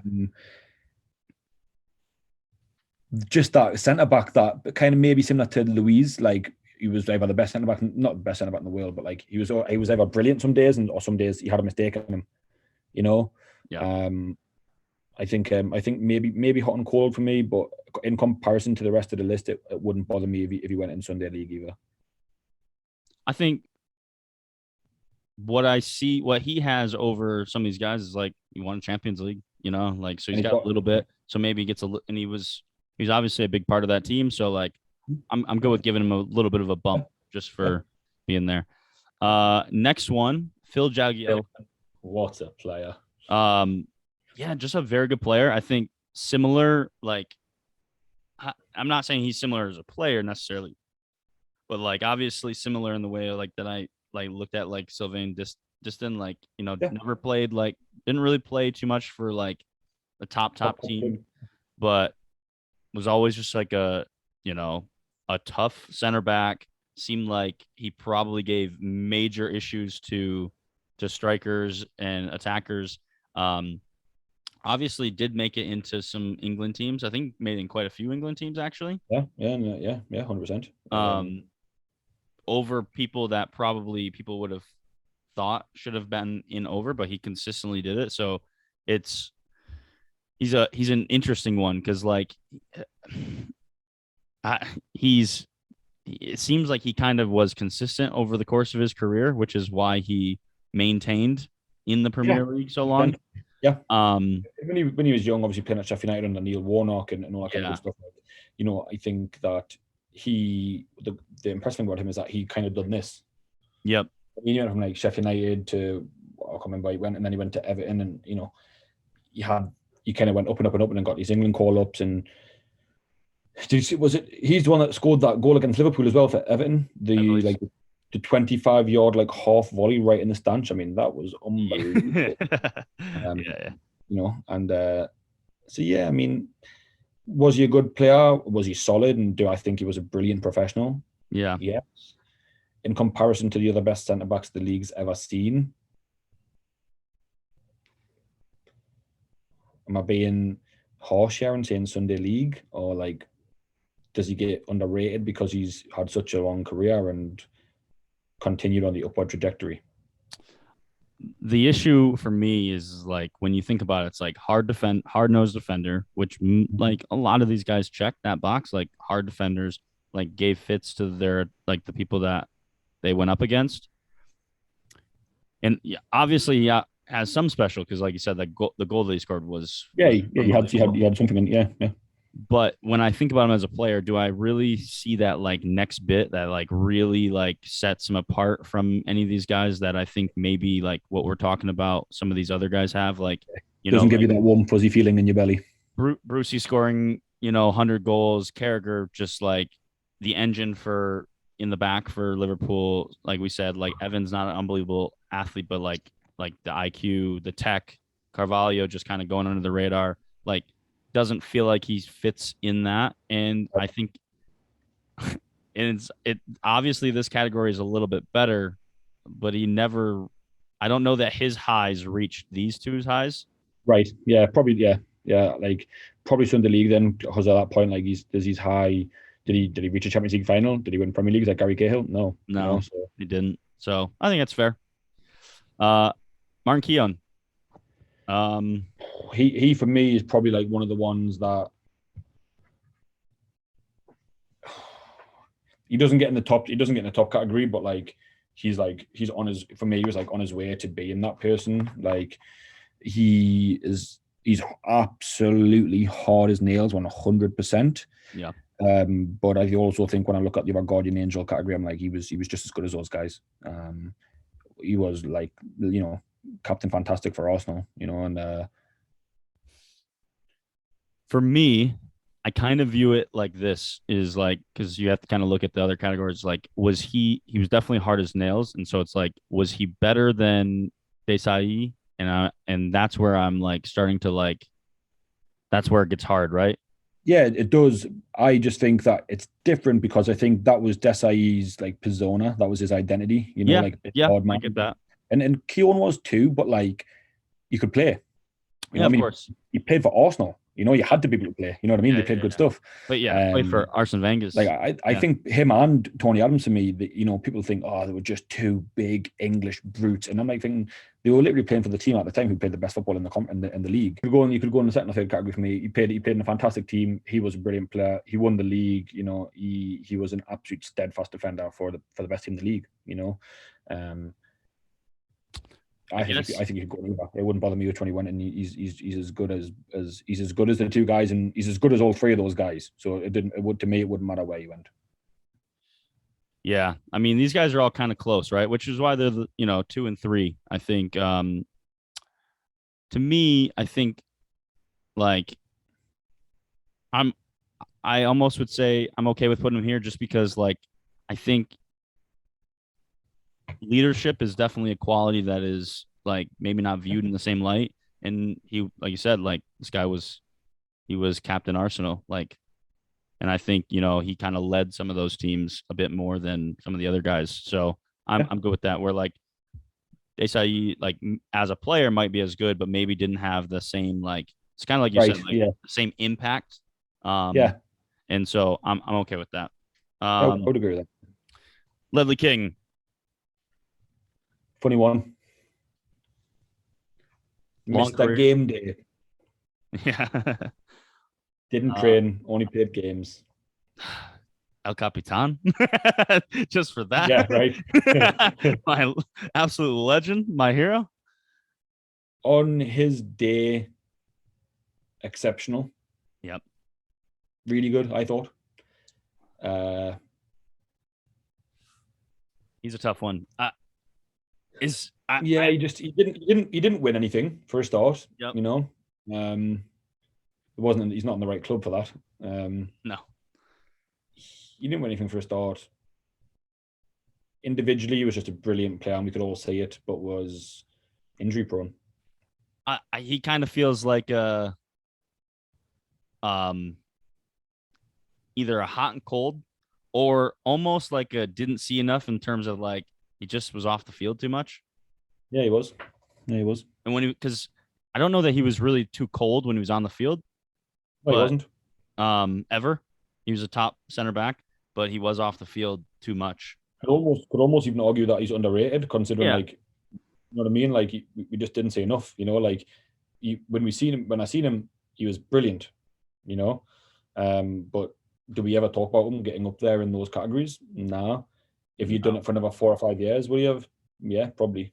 Just that centre back that kind of maybe similar to Louise, like he was either the best centre back, not the best centre back in the world, but like he was either brilliant some days or some days he had a mistake in him, you know. Yeah. I think maybe hot and cold for me, but in comparison to the rest of the list, it wouldn't bother me if he went in Sunday League either. I think what he has over some of these guys is like he won a Champions League, you know, like so he's got a little bit, so maybe he gets and he's obviously a big part of that team, so like I'm good with giving him a little bit of a bump just for being there. Next one, Phil Jagger. What a player. Yeah, just a very good player. I think similar, like I'm not saying he's similar as a player necessarily, but like obviously similar in the way like that I like looked at like Sylvain Distin, like, you know, never played like didn't really play too much for like the top team, but was always just like a, you know, a tough center back. Seemed like he probably gave major issues to strikers and attackers. Obviously did make it into some England teams. I think made in quite a few England teams actually. Yeah, 100%. Over people that probably people would have thought should have been in over, but he consistently did it. So he's an interesting one because like it seems like he kind of was consistent over the course of his career, which is why he maintained in the Premier League so long. Yeah. When he was young, obviously playing at Sheffield United under Neil Warnock and all that kind of stuff. You know, I think that the impressive thing about him is that he kind of done this. Yep. He went from like Sheffield United to I can't remember he went, and then he went to Everton, and you know, he kind of went up and up and up and then got these England call ups. And he's the one that scored that goal against Liverpool as well for Everton? The 25-yard like half volley right in the stanch. I mean, that was unbelievable. You know, and so yeah, I mean, was he a good player? Was he solid? And do I think he was a brilliant professional? Yeah. Yes. In comparison to the other best centre backs the league's ever seen. Am I being harsh here and saying Sunday League, or like does he get underrated because he's had such a long career and continued on the upward trajectory? The issue for me is like when you think about it, it's like hard-nosed defender, which like a lot of these guys check that box, like hard defenders, like gave fits to their like the people that they went up against. And yeah, obviously, yeah, has some special because, like you said, the goal that he scored was he had something in, yeah. But when I think about him as a player, do I really see that like next bit that like really like sets him apart from any of these guys that I think maybe like what we're talking about some of these other guys have, like, you doesn't know, give you that warm fuzzy feeling in your belly. Brucey scoring, you know, 100 goals, Carragher just like the engine for in the back for Liverpool. Like we said, like Evans not an unbelievable athlete, but like the IQ, the tech, Carvalho just kind of going under the radar, like doesn't feel like he fits in that. And I think it obviously this category is a little bit better, but he never, I don't know that his highs reached these two's highs. Right. Yeah. Probably. Yeah. Yeah. Like probably still in the league then, because at that point, like he's high. Did he reach a Champions League final? Did he win Premier League like Gary Cahill? No. No, So he didn't. So I think that's fair. Martin Keown. he for me is probably like one of the ones that he doesn't get in the top. He doesn't get in the top category, but like he's on his, for me, he was like on his way to being that person. Like he's absolutely hard as nails, 100%. Yeah. But I also think when I look at the Guardian Angel category, I'm like, he was just as good as those guys. He was like, Captain Fantastic for Arsenal, and for me, I kind of view it like this is like, because you have to kind of look at the other categories. Like, he was definitely hard as nails. And so it's like, was he better than De Sally? And that's where I'm like starting to like, that's where it gets hard, right? yeah, it does. I just think that it's different because I think that was Desai's like persona, that was his identity, Yeah. like Yeah. hard I man. get that. And Keown was too, but like you could play. Yeah, of course. He played for Arsenal. You had to be able to play. You know what I mean? They played good stuff. But yeah, played for Arsene Wenger's. Like I think him and Tony Adams, to me, people think, oh, they were just two big English brutes, and I'm like thinking they were literally playing for the team at the time who played the best football in the league. You could go in the second or third category for me. He played in a fantastic team. He was a brilliant player. He won the league. He was an absolute steadfast defender for the best team in the league. I think he could go anywhere. It wouldn't bother me which one he went, and he's as good as the two guys, and he's as good as all three of those guys. So it wouldn't matter where he went. Yeah, I mean these guys are all kind of close, right? Which is why they're 2 and 3. I think. To me, I think like I almost would say I'm okay with putting him here just because like I think leadership is definitely a quality that is like maybe not viewed in the same light. And he, like you said, like this guy was Captain Arsenal, like, and I think he kind of led some of those teams a bit more than some of the other guys. So I'm good with that. Where like Desai, like as a player, might be as good, but maybe didn't have the same like it's kind of like you said, like the same impact. And so I'm okay with that. I would agree with that. Ledley King. Funny one. Missed that game day. Yeah. Didn't train, only played games. El Capitan. Just for that. Yeah, right. My absolute legend, my hero. On his day, exceptional. Yep. Really good, I thought. He's a tough one. He didn't win anything for a start. Yep. He's not in the right club for that. No. He didn't win anything for a start. Individually, he was just a brilliant player, and we could all say it, but was injury prone. He kind of feels like either a hot and cold, or almost like a didn't see enough in terms of like he just was off the field too much. Yeah, he was. And because I don't know that he was really too cold when he was on the field. No, he wasn't. Ever. He was a top center back, but he was off the field too much. Could almost even argue that he's underrated, considering like, you know what I mean? Like we just didn't say enough. Like when I seen him, he was brilliant. But do we ever talk about him getting up there in those categories? Nah. If you'd done it for another 4 or 5 years, would you have? Yeah, probably.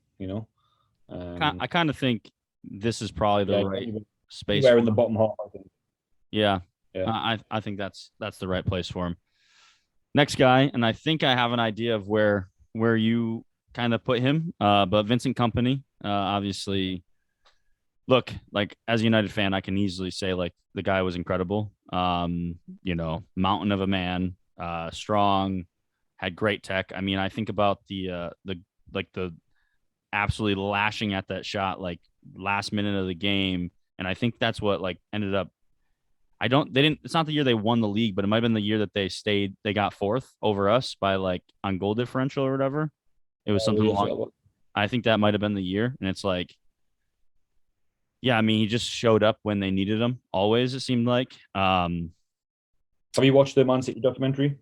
I kind of think this is probably the right space. Where in the bottom half, I think. Yeah. I think that's the right place for him. Next guy, and I think I have an idea of where you kind of put him. But Vincent Kompany, obviously. Look, like as a United fan, I can easily say like the guy was incredible. Mountain of a man, strong, had great tech. I mean, I think about the absolutely lashing at that shot like last minute of the game, and I think that's what like ended up. It's not the year they won the league, but it might have been the year that they got fourth over us by like on goal differential or whatever. It was something along. I think that might have been the year. And it's like, yeah, I mean, he just showed up when they needed him. Always, it seemed like. Have you watched the Man City documentary?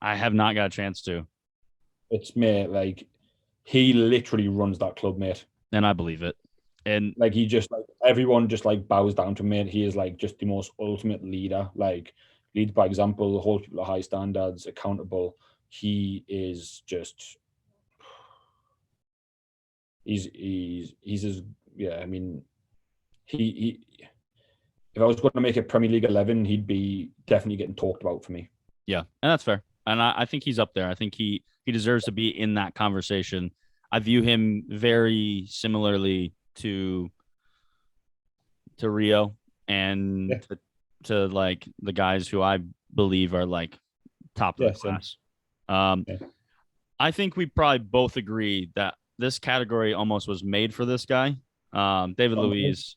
I have not got a chance to, It's mate, like he literally runs that club, mate. and I believe it. And Like he just like everyone just like bows down to him, mate. He is like just the most ultimate leader. Like leads by example, holds people to high standards, accountable. He is just he's as yeah. I mean, he if I was going to make a Premier League 11, he'd be definitely getting talked about for me. yeah, and that's fair. And I think he's up there. I think he deserves to be in that conversation. I view him very similarly to Rio and Yeah. to like the guys who I believe are like top of the same. class. Yeah. I think we probably both agree that this category almost was made for this guy, David Luiz,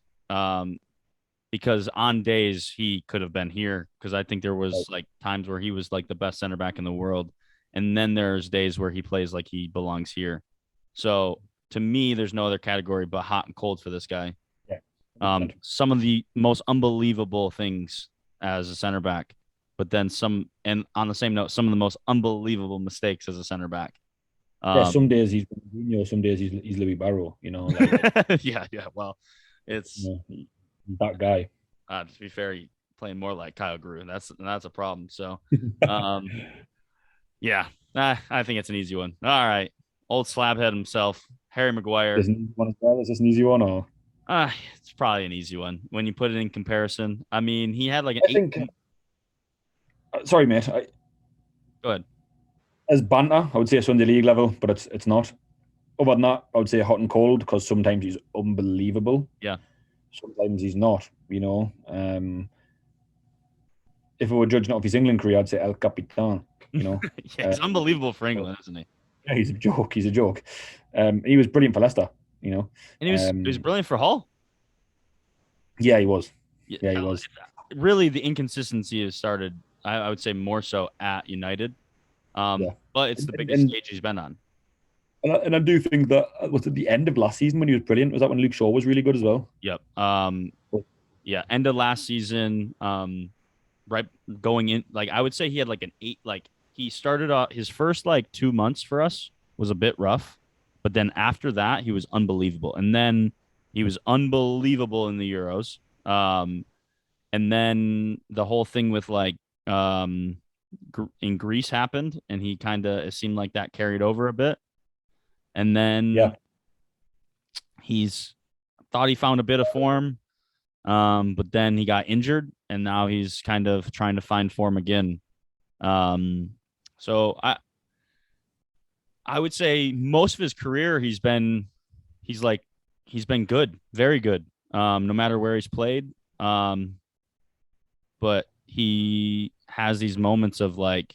because on days he could have been here because I think there was like times where he was like the best center back in the world, and then there's days where he plays like he belongs here. So to me, there's no other category but hot and cold for this guy. Yeah. Some of the most unbelievable things as a center back, but then some, and on the same note, some of the most unbelievable mistakes as a center back. Yeah, some days he's some days he's Louis Barrow, you know. Like, yeah. Well, it's that guy. To be fair, he playing more like Kyle Grew. That's a problem. So, yeah, I think it's an easy one. All right, old slabhead himself, Harry Mcguire. Is this an easy one or? It's probably an easy one when you put it in comparison. I mean, he had like an I think. Sorry, mate. Go ahead. As banter, I would say Sunday League level, but it's not. Other than that, I would say hot and cold because sometimes he's unbelievable. Yeah. Sometimes he's not. You know, if we were judging off his England career, I'd say El Capitan. You know, yeah, he's unbelievable for England, isn't he? Yeah, he's a joke. He's a joke. He was brilliant for Leicester. You know, and he was brilliant for Hull. Yeah, he was. Yeah, he was. Really, the inconsistency has started. I would say more so at United. But it's the biggest stage he's been on. And I do think that was at the end of last season when he was brilliant. Was that when Luke Shaw was really good as well? Yep. Yeah. End of last season. Right. Going in, like I would say he had like an 8. Like he started off his first like 2 months for us was a bit rough, but then after that he was unbelievable, and then he was unbelievable in the Euros. And then the whole thing with like in Greece happened, and he kind of, it seemed like that carried over a bit. And then he's thought he found a bit of form, but then he got injured, and now he's kind of trying to find form again. So I would say most of his career he's been good, very good, no matter where he's played. But he has these moments of like,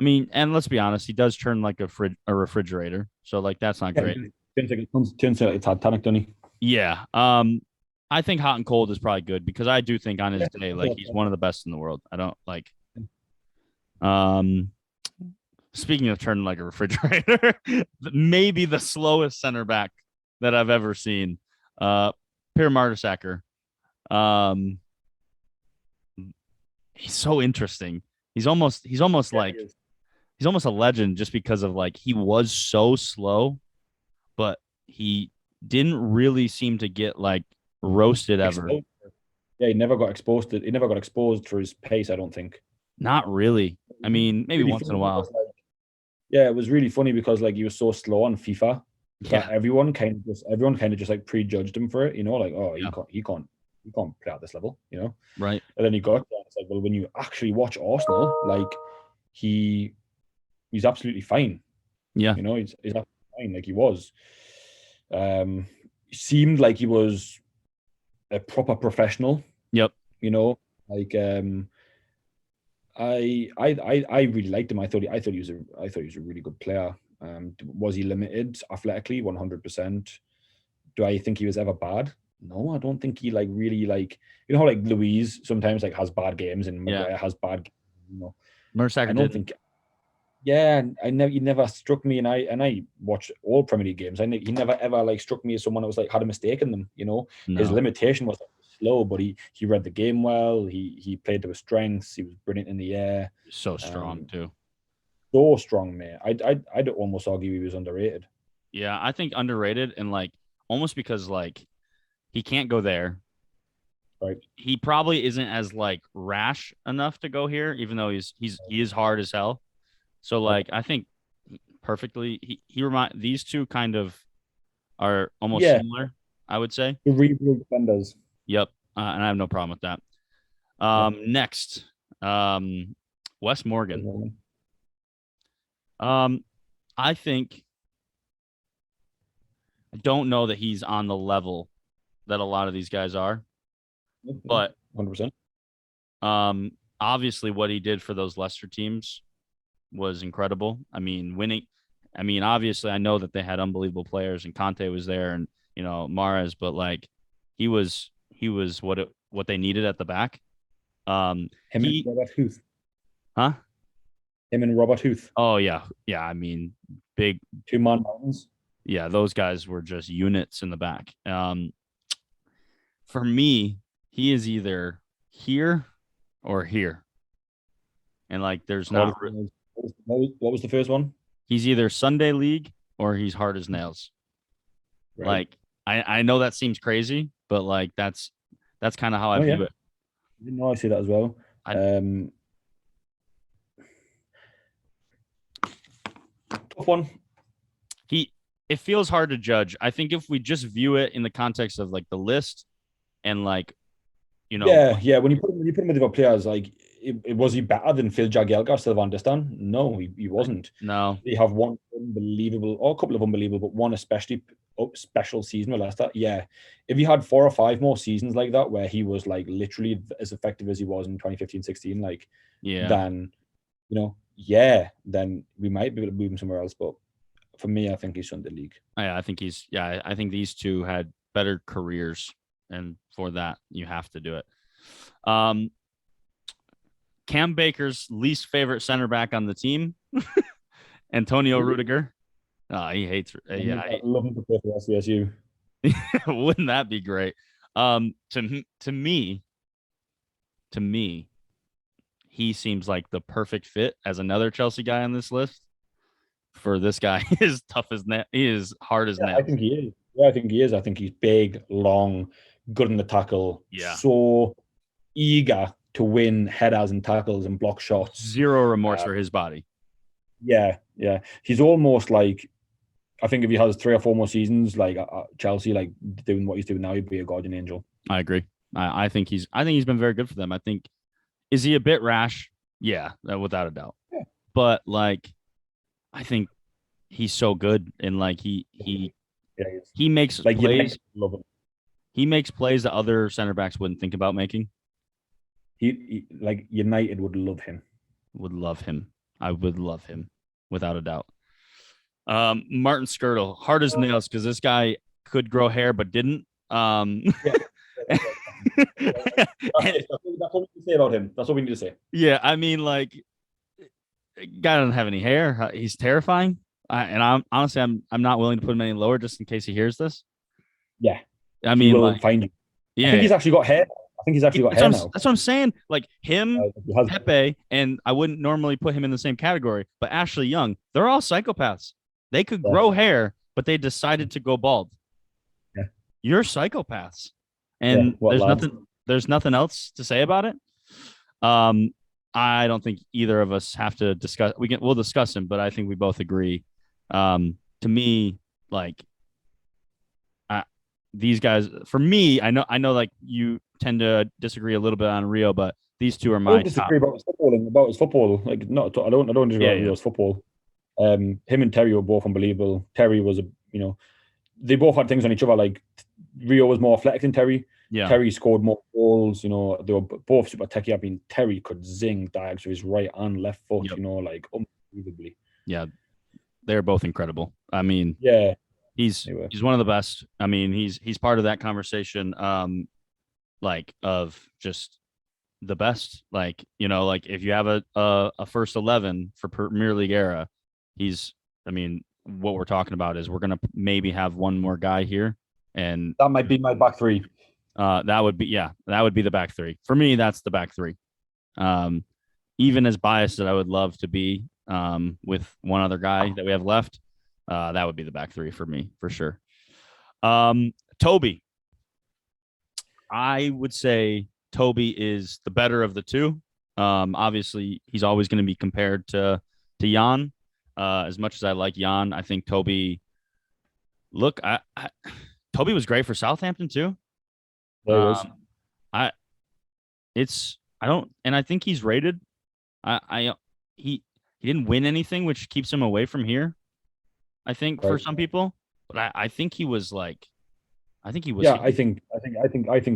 I mean, and let's be honest, he does turn like a refrigerator. So like that's not great. Turns out it's Titanic, doesn't he? Yeah. I think hot and cold is probably good because I do think on his day, like he's one of the best in the world. I don't like. Speaking of turning like a refrigerator, maybe the slowest center back that I've ever seen, Pierre Martyr. He's so interesting. He's almost like he's almost a legend just because of like he was so slow, but he didn't really seem to get like roasted ever. Yeah, he never got exposed. He never got exposed for his pace, I don't think. Not really. I mean, maybe really once in a while. Yeah, it was really funny because like he was so slow on FIFA that everyone kind of just like prejudged him for it, you know, like, oh, he can't play at this level, you know. Right. And then he got there, it's like, well, when you actually watch Arsenal, like he's absolutely fine. Yeah. You know, he's absolutely fine, like he was. Seemed like he was a proper professional. Yep. You know, like I really liked him. I thought he was a really good player. Was he limited athletically? 100%. Do I think he was ever bad? No, I don't think he like really like, you know how like Luiz sometimes like has bad games and Mcguire has bad games, you know. Mersacker I don't think Yeah, he never struck me, and I watched all Premier League games. He never ever like struck me as someone that was like had a mistake in them. His No, limitation was like, slow, but he read the game well. He played to his strengths. He was brilliant in the air. he's so strong Um, too. so strong, mate. I'd almost argue he was underrated. Yeah, I think underrated and like almost because like he can't go there. Right. He probably isn't as like rash enough to go here, even though he is hard as hell. So like I think perfectly he remind these two kind of are almost Yeah, similar, I would say. cerebral defenders. Yep. And I have no problem with that. Yeah. Next, Wes Morgan. I think I don't know that he's on the level that a lot of these guys are, but 100%. obviously what he did for those Leicester teams was incredible. I mean, winning. I mean, obviously, I know that they had unbelievable players, and Conte was there, and Mahrez, but like, he was what they needed at the back. Him and He, Robert Huth. huh? Him and Robert Huth. Oh yeah, yeah. I mean, big. 2-man mountains. Yeah, those guys were just units in the back. For me, he is either here or here, and like, there's not. What was the first one? He's either Sunday League or he's hard as nails. Right. Like, I know that seems crazy, but like that's kind of how I view it. I didn't know I see that as well. Tough one. It feels hard to judge. I think if we just view it in the context of like the list and like, Yeah. When you put him with the other players, like, was he better than Phil Jagielka, still Van Distan? No, he wasn't. No. They have one unbelievable, or a couple of unbelievable, but one especially special season with Leicester. Yeah, if he had 4 or 5 more seasons like that, where he was like literally as effective as he was in 2015-16, like, yeah, then then we might be able to move him somewhere else. But for me, I think he's Sunday League. I think I think these two had better careers, and for that you have to do it. Cam Baker's least favorite center back on the team, Antonio Rudiger. He hates. I love him to play for SCSU. Wouldn't that be great? To me, he seems like the perfect fit as another Chelsea guy on this list. For this guy, he is tough as nails. He is hard as nails. I think he is. Yeah, I think he is. I think he's big, long, good in the tackle. Yeah. So eager to win headers and tackles and block shots. Zero remorse for his body. Yeah. He's almost like, I think if he has 3 or 4 more seasons, like Chelsea, like doing what he's doing now, he'd be a guardian angel. I agree. I think he's been very good for them. I think, is he a bit rash? Yeah, without a doubt. Yeah. But like, I think he's so good, and like he makes like plays. He makes plays that other center backs wouldn't think about making. He like United would love him. Would love him. I would love him without a doubt. Martin Skirtle, hard as nails, because this guy could grow hair but didn't. That's what we need to say about him. That's what we need to say. Yeah, I mean, like, guy doesn't have any hair. He's terrifying. I'm honestly, I'm not willing to put him any lower just in case he hears this. Yeah, I mean, like, find you. Yeah, I think he's actually got hair. I think he's actually got hair now. That's what I'm saying. Like him, Pepe, and I wouldn't normally put him in the same category, but Ashley Young, they're all psychopaths. They could grow hair, but they decided to go bald. Yeah. You're psychopaths. And there's nothing else to say about it. I don't think either of us have to discuss. We'll discuss him, but I think we both agree. To me, like, these guys, for me, I know, like, you tend to disagree a little bit on Rio, but these two are my. I don't disagree about his football. Like, I don't disagree about Rio's football. Him and Terry were both unbelievable. Terry was they both had things on each other. Like, Rio was more athletic than Terry. Yeah. Terry scored more goals. They were both super techy. I mean, Terry could zing dives with his right and left foot. Yep. Like, unbelievably. Yeah, they're both incredible. I mean, yeah, he's one of the best. I mean, he's part of that conversation. Like, of just the best. Like, like if you have a first 11 for Premier League era, he's. I mean, what we're talking about is we're gonna maybe have one more guy here, and That might be my back three. that would be the back three for me. That's the back three. Um, even as biased as I would love to be with one other guy that we have left, that would be the back three for me for sure. Toby, I would say Toby is the better of the two. Obviously, he's always going to be compared to Jan. As much as I like Jan, I think Toby. Look, Toby was great for Southampton too. There he was. I it's I don't, and I think he's rated. I he didn't win anything, which keeps him away from here. I think for Right. some people, but I think he was like, I think he was. Yeah, I think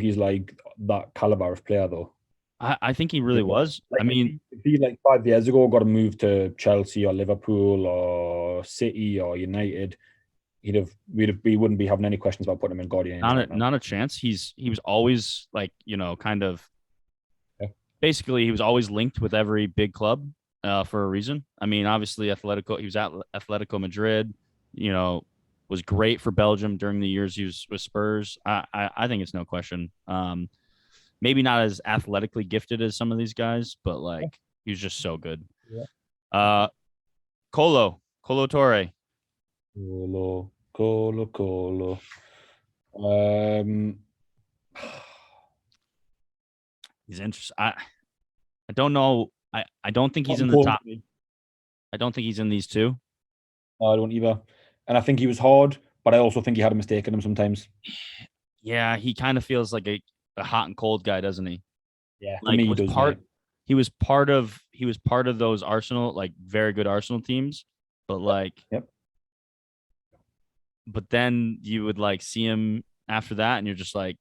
he's like that caliber of player though. I think he really was. Like I mean, if he like 5 years ago got to move to Chelsea or Liverpool or City or United, we wouldn't be having any questions about putting him in Guardians right now. not a chance. He was always like, kind of Yeah. basically he was always linked with every big club for a reason. I mean, obviously Atletico, he was at Atletico Madrid, was great for Belgium during the years he was with Spurs. I think it's no question. Maybe not as athletically gifted as some of these guys, but like he was just so good. Yeah. Colo Torre. Colo. Um, He's interesting. I don't know. I don't think he's in the Colo. top. I don't think he's in these two. No, I don't either. And I think he was hard, but I also think he had a mistake in him sometimes. Yeah, he kind of feels like a hot and cold guy, doesn't he? Yeah, for Like me, he does. Mate. he was part of those Arsenal, like very good Arsenal teams, but like Yep. but then you would like see him after that and you're just like,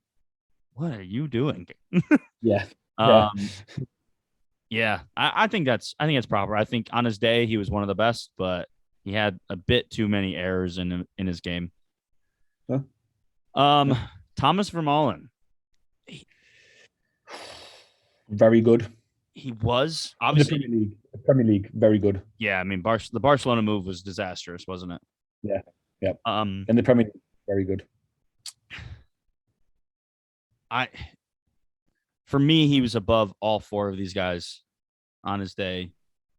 what are you doing? Yeah. Um yeah, I think that's proper. I think on his day he was one of the best, but he had a bit too many errors in his game. Huh? Thomas Vermaelen. Very good. He was obviously the Premier League, very good. Yeah, I mean, the Barcelona move was disastrous, wasn't it? Yeah, yeah. And the Premier League, very good. For me, he was above all four of these guys on his day,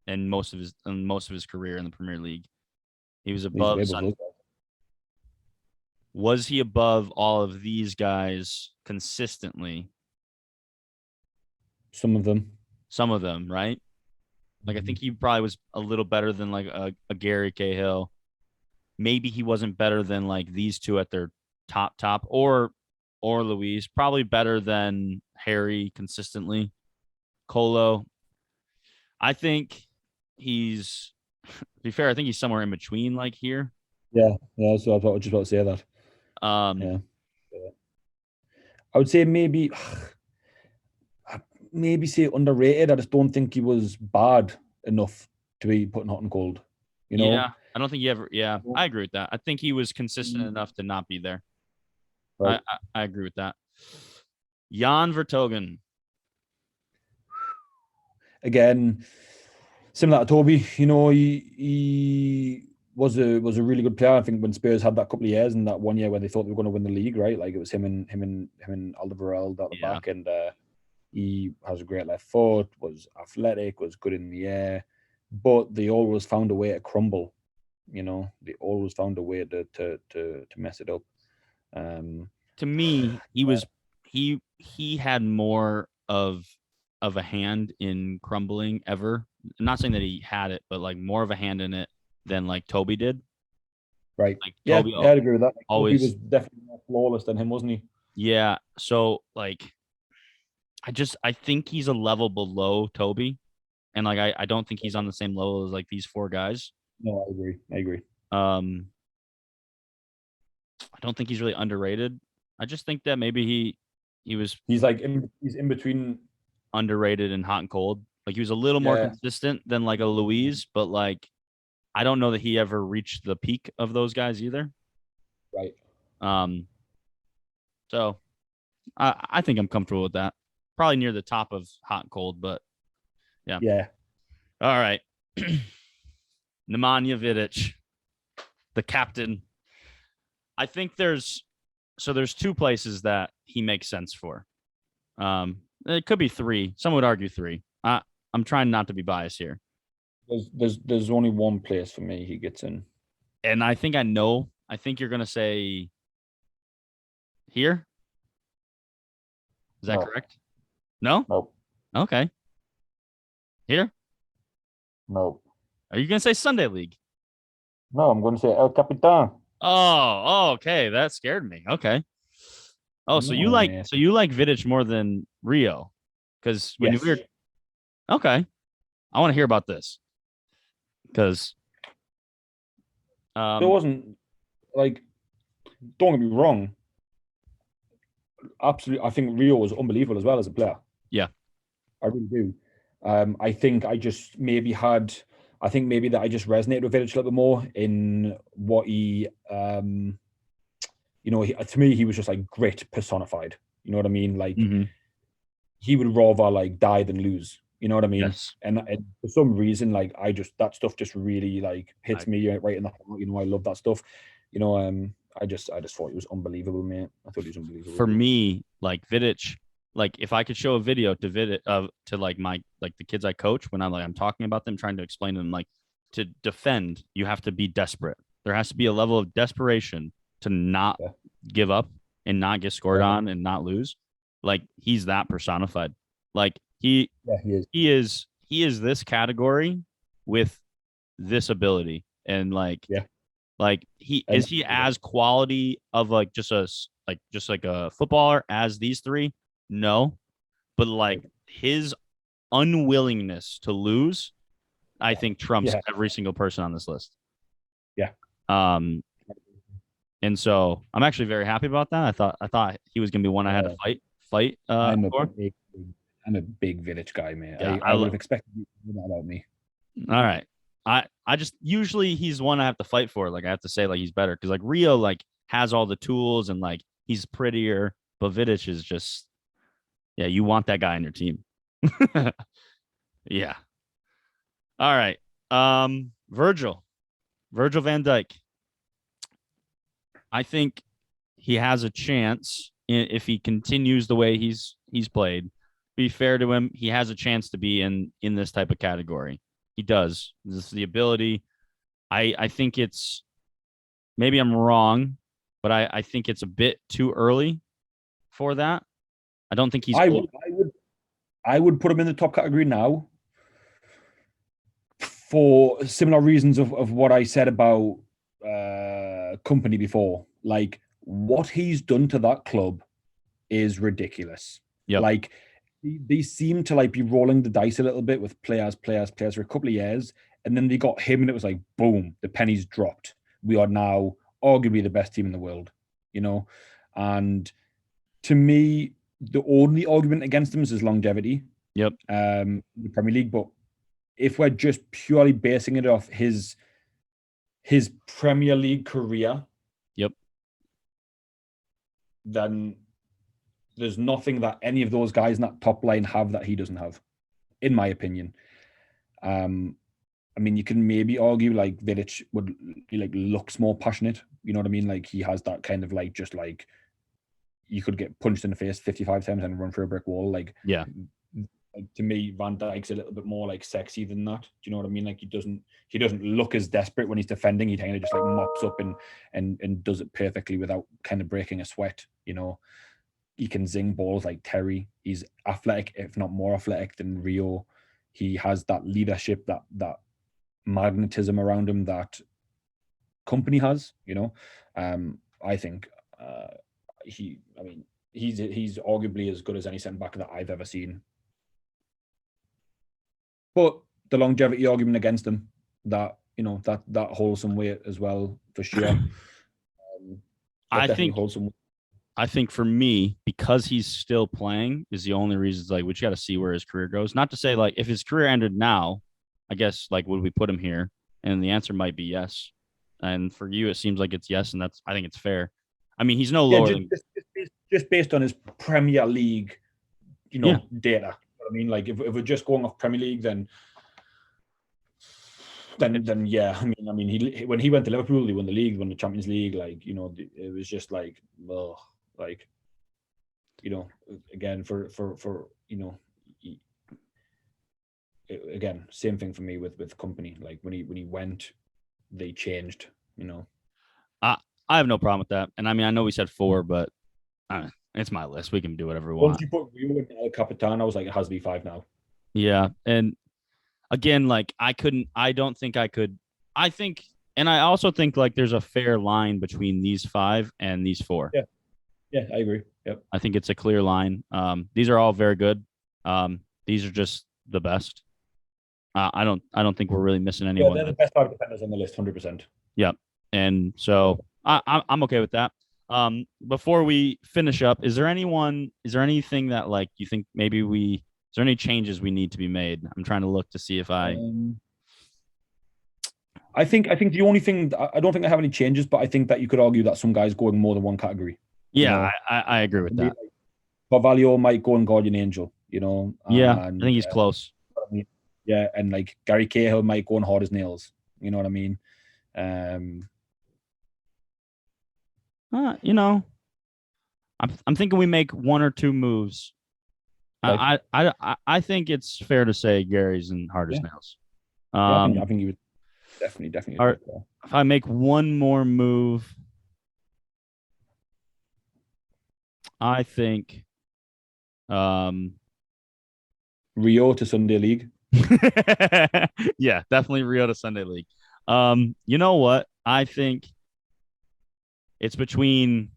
and most of his career in the Premier League. He was above. Was he above all of these guys consistently? Some of them, right? Like I think he probably was a little better than like a Gary Cahill. Maybe he wasn't better than like these two at their top, or Luis. Probably better than Harry consistently. Colo. I think he's, to be fair, I think he's somewhere in between, like here. Yeah. So I was just about to say that. Yeah. I would say maybe say underrated. I just don't think he was bad enough to be put in hot and cold. Yeah, I don't think he ever. Yeah, I agree with that. I think he was consistent enough to not be there. Right. I agree with that. Jan Vertoggon. Again, similar to Toby, he was a really good player. I think when Spurs had that couple of years and that 1 year where they thought they were going to win the league, right? Like it was him and Alderweireld at the back, and he has a great left foot, was athletic, was good in the air, but they always found a way to crumble. They always found a way to mess it up. To me, he had more of a hand in crumbling ever. I'm not saying that he had it, but like more of a hand in it than like Toby did. Right. Like Toby, yeah, I'd agree with that. Always, he was definitely more flawless than him, wasn't he? Yeah. So like, I think he's a level below Toby, and like I don't think he's on the same level as like these four guys. No, I agree. I don't think he's really underrated. I just think that maybe he's in between underrated and hot and cold. Like he was a little more consistent than like a Luis, but like I don't know that he ever reached the peak of those guys either. Right. So I think I'm comfortable with that. probably near the top of hot and cold, but Yeah. all right. Nemanja Vidic, the captain. I think there's two places that he makes sense for. It could be three. Some would argue three. I'm trying not to be biased here. There's only one place for me he gets in. And I think I know. I think you're gonna say here. Is that correct? No? Nope. Okay. Here? Nope. Are you gonna say Sunday League? No, I'm going to say El Capitan. Oh, okay. That scared me. Okay. Oh, so you like Vidic more than Rio? Because when you were okay, I want to hear about this because there wasn't like. Don't get me wrong. Absolutely, I think Rio was unbelievable as well as a player. Yeah, I really do. I think I just maybe had. I think maybe that I just resonated with Vidic a little bit more in what he. To me, he was just like grit personified. You know what I mean? Like he would rather like die than lose. You know what I mean? Yes. And for some reason, like that stuff just really like hits me right in the heart. You know, I love that stuff. You know, I just thought he was unbelievable, mate. I thought he was unbelievable. For me, like Vidic, like if I could show a video to Vidic to like my the kids I coach when I'm talking about them, trying to explain to them like to defend, you have to be desperate. There has to be a level of desperation to not give up and not get scored on and not lose. Like he's that personified. Like he is this category with this ability and like he as quality of like just a footballer as these three? No, but like his unwillingness to lose, I think trumps every single person on this list. Yeah. And so I'm actually very happy about that. I thought he was gonna be one I had to fight. I'm a big Vidic guy, man. Yeah, I would have expected you to know that about me. All right. I just usually he's one I have to fight for. Like I have to say like he's better because like Rio like has all the tools and like he's prettier, but Vidic is just you want that guy on your team. Yeah. All right. Virgil Van Dijk. I think he has a chance if he continues the way he's played. Be fair to him, he has a chance to be in this type of category. He does. This is the ability. I think it's maybe I'm wrong, but I think it's a bit too early for that. I don't think he's. I would put him in the top category now for similar reasons of what I said about Company before. Like what he's done to that club is ridiculous. Yep. Like they seem to like be rolling the dice a little bit with players for a couple of years, and then they got him, and it was like boom, the pennies dropped. We are now arguably the best team in the world, you know. And to me, the only argument against him is his longevity. Yep. In the Premier League, but if we're just purely basing it off his Premier League career, yep, then there's nothing that any of those guys in that top line have that he doesn't have, in my opinion. I mean, you can maybe argue like Vidic would like looks more passionate. You know what I mean? Like he has that kind of like just like you could get punched in the face 55 times and run through a brick wall. Like like, to me, Van Dijk's a little bit more like sexy than that. Do you know what I mean? Like he doesn't look as desperate when he's defending. He kind of just like mops up and does it perfectly without kind of breaking a sweat. You know, he can zing balls like Terry. He's athletic, if not more athletic than Rio. He has that leadership, that magnetism around him that Company has. You know, I think he's arguably as good as any centre back that I've ever seen. But the longevity argument against him, that you know that holds some weight as well for sure. I think for me, because he's still playing, is the only reason. Like, we got to see where his career goes. Not to say like if his career ended now, I guess like would we put him here? And the answer might be yes. And for you, it seems like it's yes, and I think it's fair. I mean, he's no lower than just based on his Premier League, data. You know what I mean, like if we're just going off Premier League, then yeah. I mean, he when he went to Liverpool, he won the league, won the Champions League. Like it was just like, well, like again for again, same thing for me with company. Like when he went, they changed. I have no problem with that. And I mean, I know we said 4, but it's my list. We can do whatever we Once want. you put Rio in El Capitan, I was like, it has to be 5 now. Yeah. And again, like I don't think I could. I think, and I also think like there's a fair line between these 5 and these 4. Yeah, I agree. Yep. I think it's a clear line. These are all very good. These are just the best. I don't think we're really missing anyone. Yeah, they're the best 5 defenders on the list, 100%. Yep. And so I'm okay with that. Before we finish up, is there anything that like you think maybe is there any changes we need to be made? I'm trying to look to see if I think the only thing, I don't think I have any changes, but I think that you could argue that some guys go in more than one category. Yeah, I agree with that. Carvalho might go in Guardian Angel, Yeah, I think he's close. Yeah, and like Gary Cahill might go in Hard as Nails. You know what I mean? I'm thinking we make 1 or 2 moves. Right. I think it's fair to say Gary's in Hard as Nails. I think you would definitely. If I make 1 more move, I think Rio to Sunday League. Yeah, definitely Rio to Sunday League. You know what? I think it's between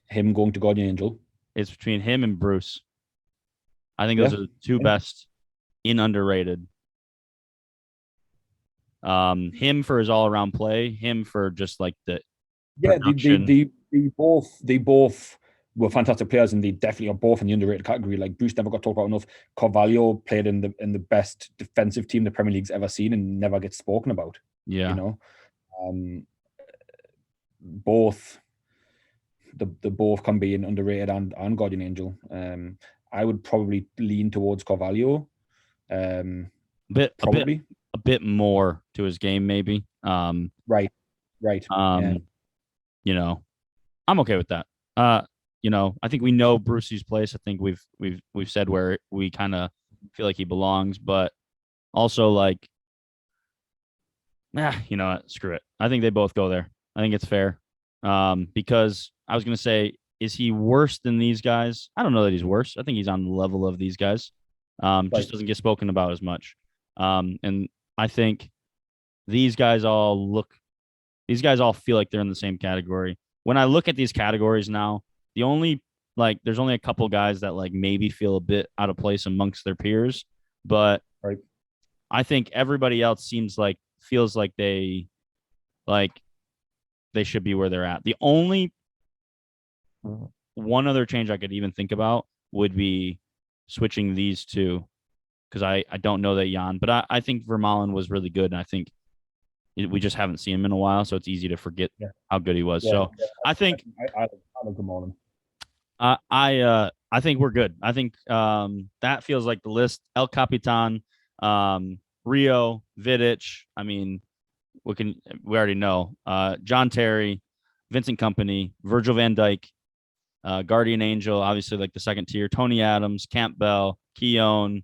him going to Guardian Angel. It's between him and Bruce. I think those are the 2 best in underrated. Him for his all-around play, him for just like the production. They both were fantastic players, and they definitely are both in the underrated category. Like Bruce never got talked about enough. Carvalho played in the best defensive team the Premier League's ever seen, and never gets spoken about. Yeah, both can be an underrated and Guardian Angel. I would probably lean towards Carvalho. A bit more to his game, maybe. Right. I'm okay with that. I think we know Brucey's place. I think we've said where we kind of feel like he belongs, but also like, screw it. I think they both go there. I think it's fair. Because I was gonna say, is he worse than these guys? I don't know that he's worse. I think he's on the level of these guys. Just doesn't get spoken about as much. And I think these guys all feel like they're in the same category. When I look at these categories now, there's only a couple guys that like maybe feel a bit out of place amongst their peers, but I think everybody else feels like they should be where they're at. The only one other change I could even think about would be switching these 2, because I don't know that Jan, but I think Vermaelen was really good, and I think we just haven't seen him in a while, so it's easy to forget how good he was. I think I like Vermaelen. I think we're good. I think that feels like the list. El Capitan, Rio, Vidic. I mean, we already know. John Terry, Vincent Kompany, Virgil Van Dijk, Guardian Angel, obviously like the second tier. Tony Adams, Campbell, Keown,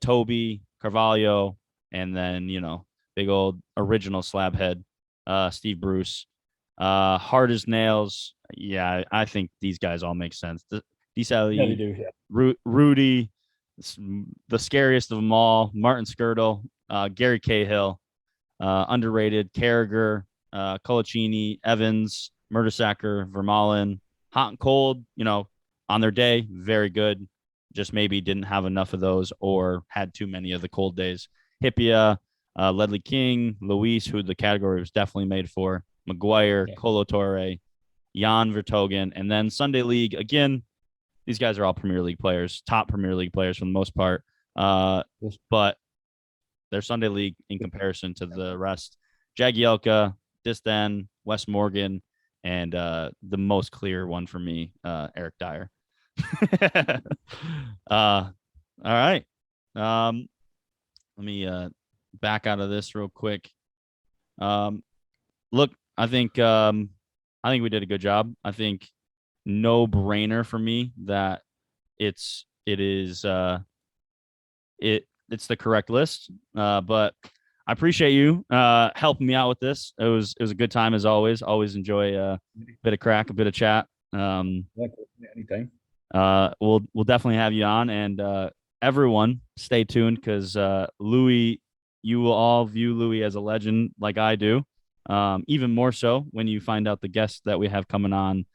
Toby, Carvalho, and then big old original slab head, Steve Bruce. Hard as Nails. Yeah, I think these guys all make sense. De Sally, they do. Yeah. Rudy, the scariest of them all. Martin Skirtle, Gary Cahill, underrated. Carragher, Colaccini, Evans, Mertesacker, Vermaelen. Hot and cold, on their day, very good. Just maybe didn't have enough of those or had too many of the cold days. Hippia, Ledley King, Luis, who the category was definitely made for, Mcguire, Colo Torre, Jan Vertoggon, and then Sunday League. Again, these guys are all Premier League players, top Premier League players for the most part. But they're Sunday League in comparison to the rest. Jagielka, Distan, Wes Morgan, and the most clear one for me, Eric Dyer. All right. Let me back out of this real quick. Look, I think we did a good job. I think no brainer for me that it's the correct list. But I appreciate you helping me out with this. It was a good time as always. Always enjoy a bit of crack, a bit of chat. Anytime. We'll definitely have you on, and everyone stay tuned because Louis, you will all view Louis as a legend like I do. Even more so when you find out the guest that we have coming on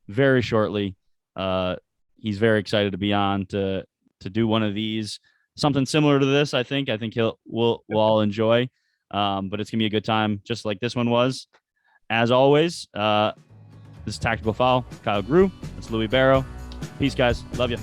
very shortly. He's very excited to be on to do one of these, something similar to this. I think we'll all enjoy. But it's gonna be a good time, just like this one was. As always, this is Tactical Foul. Kyle Grew. That's Louis Barrow. Peace, guys. Love you.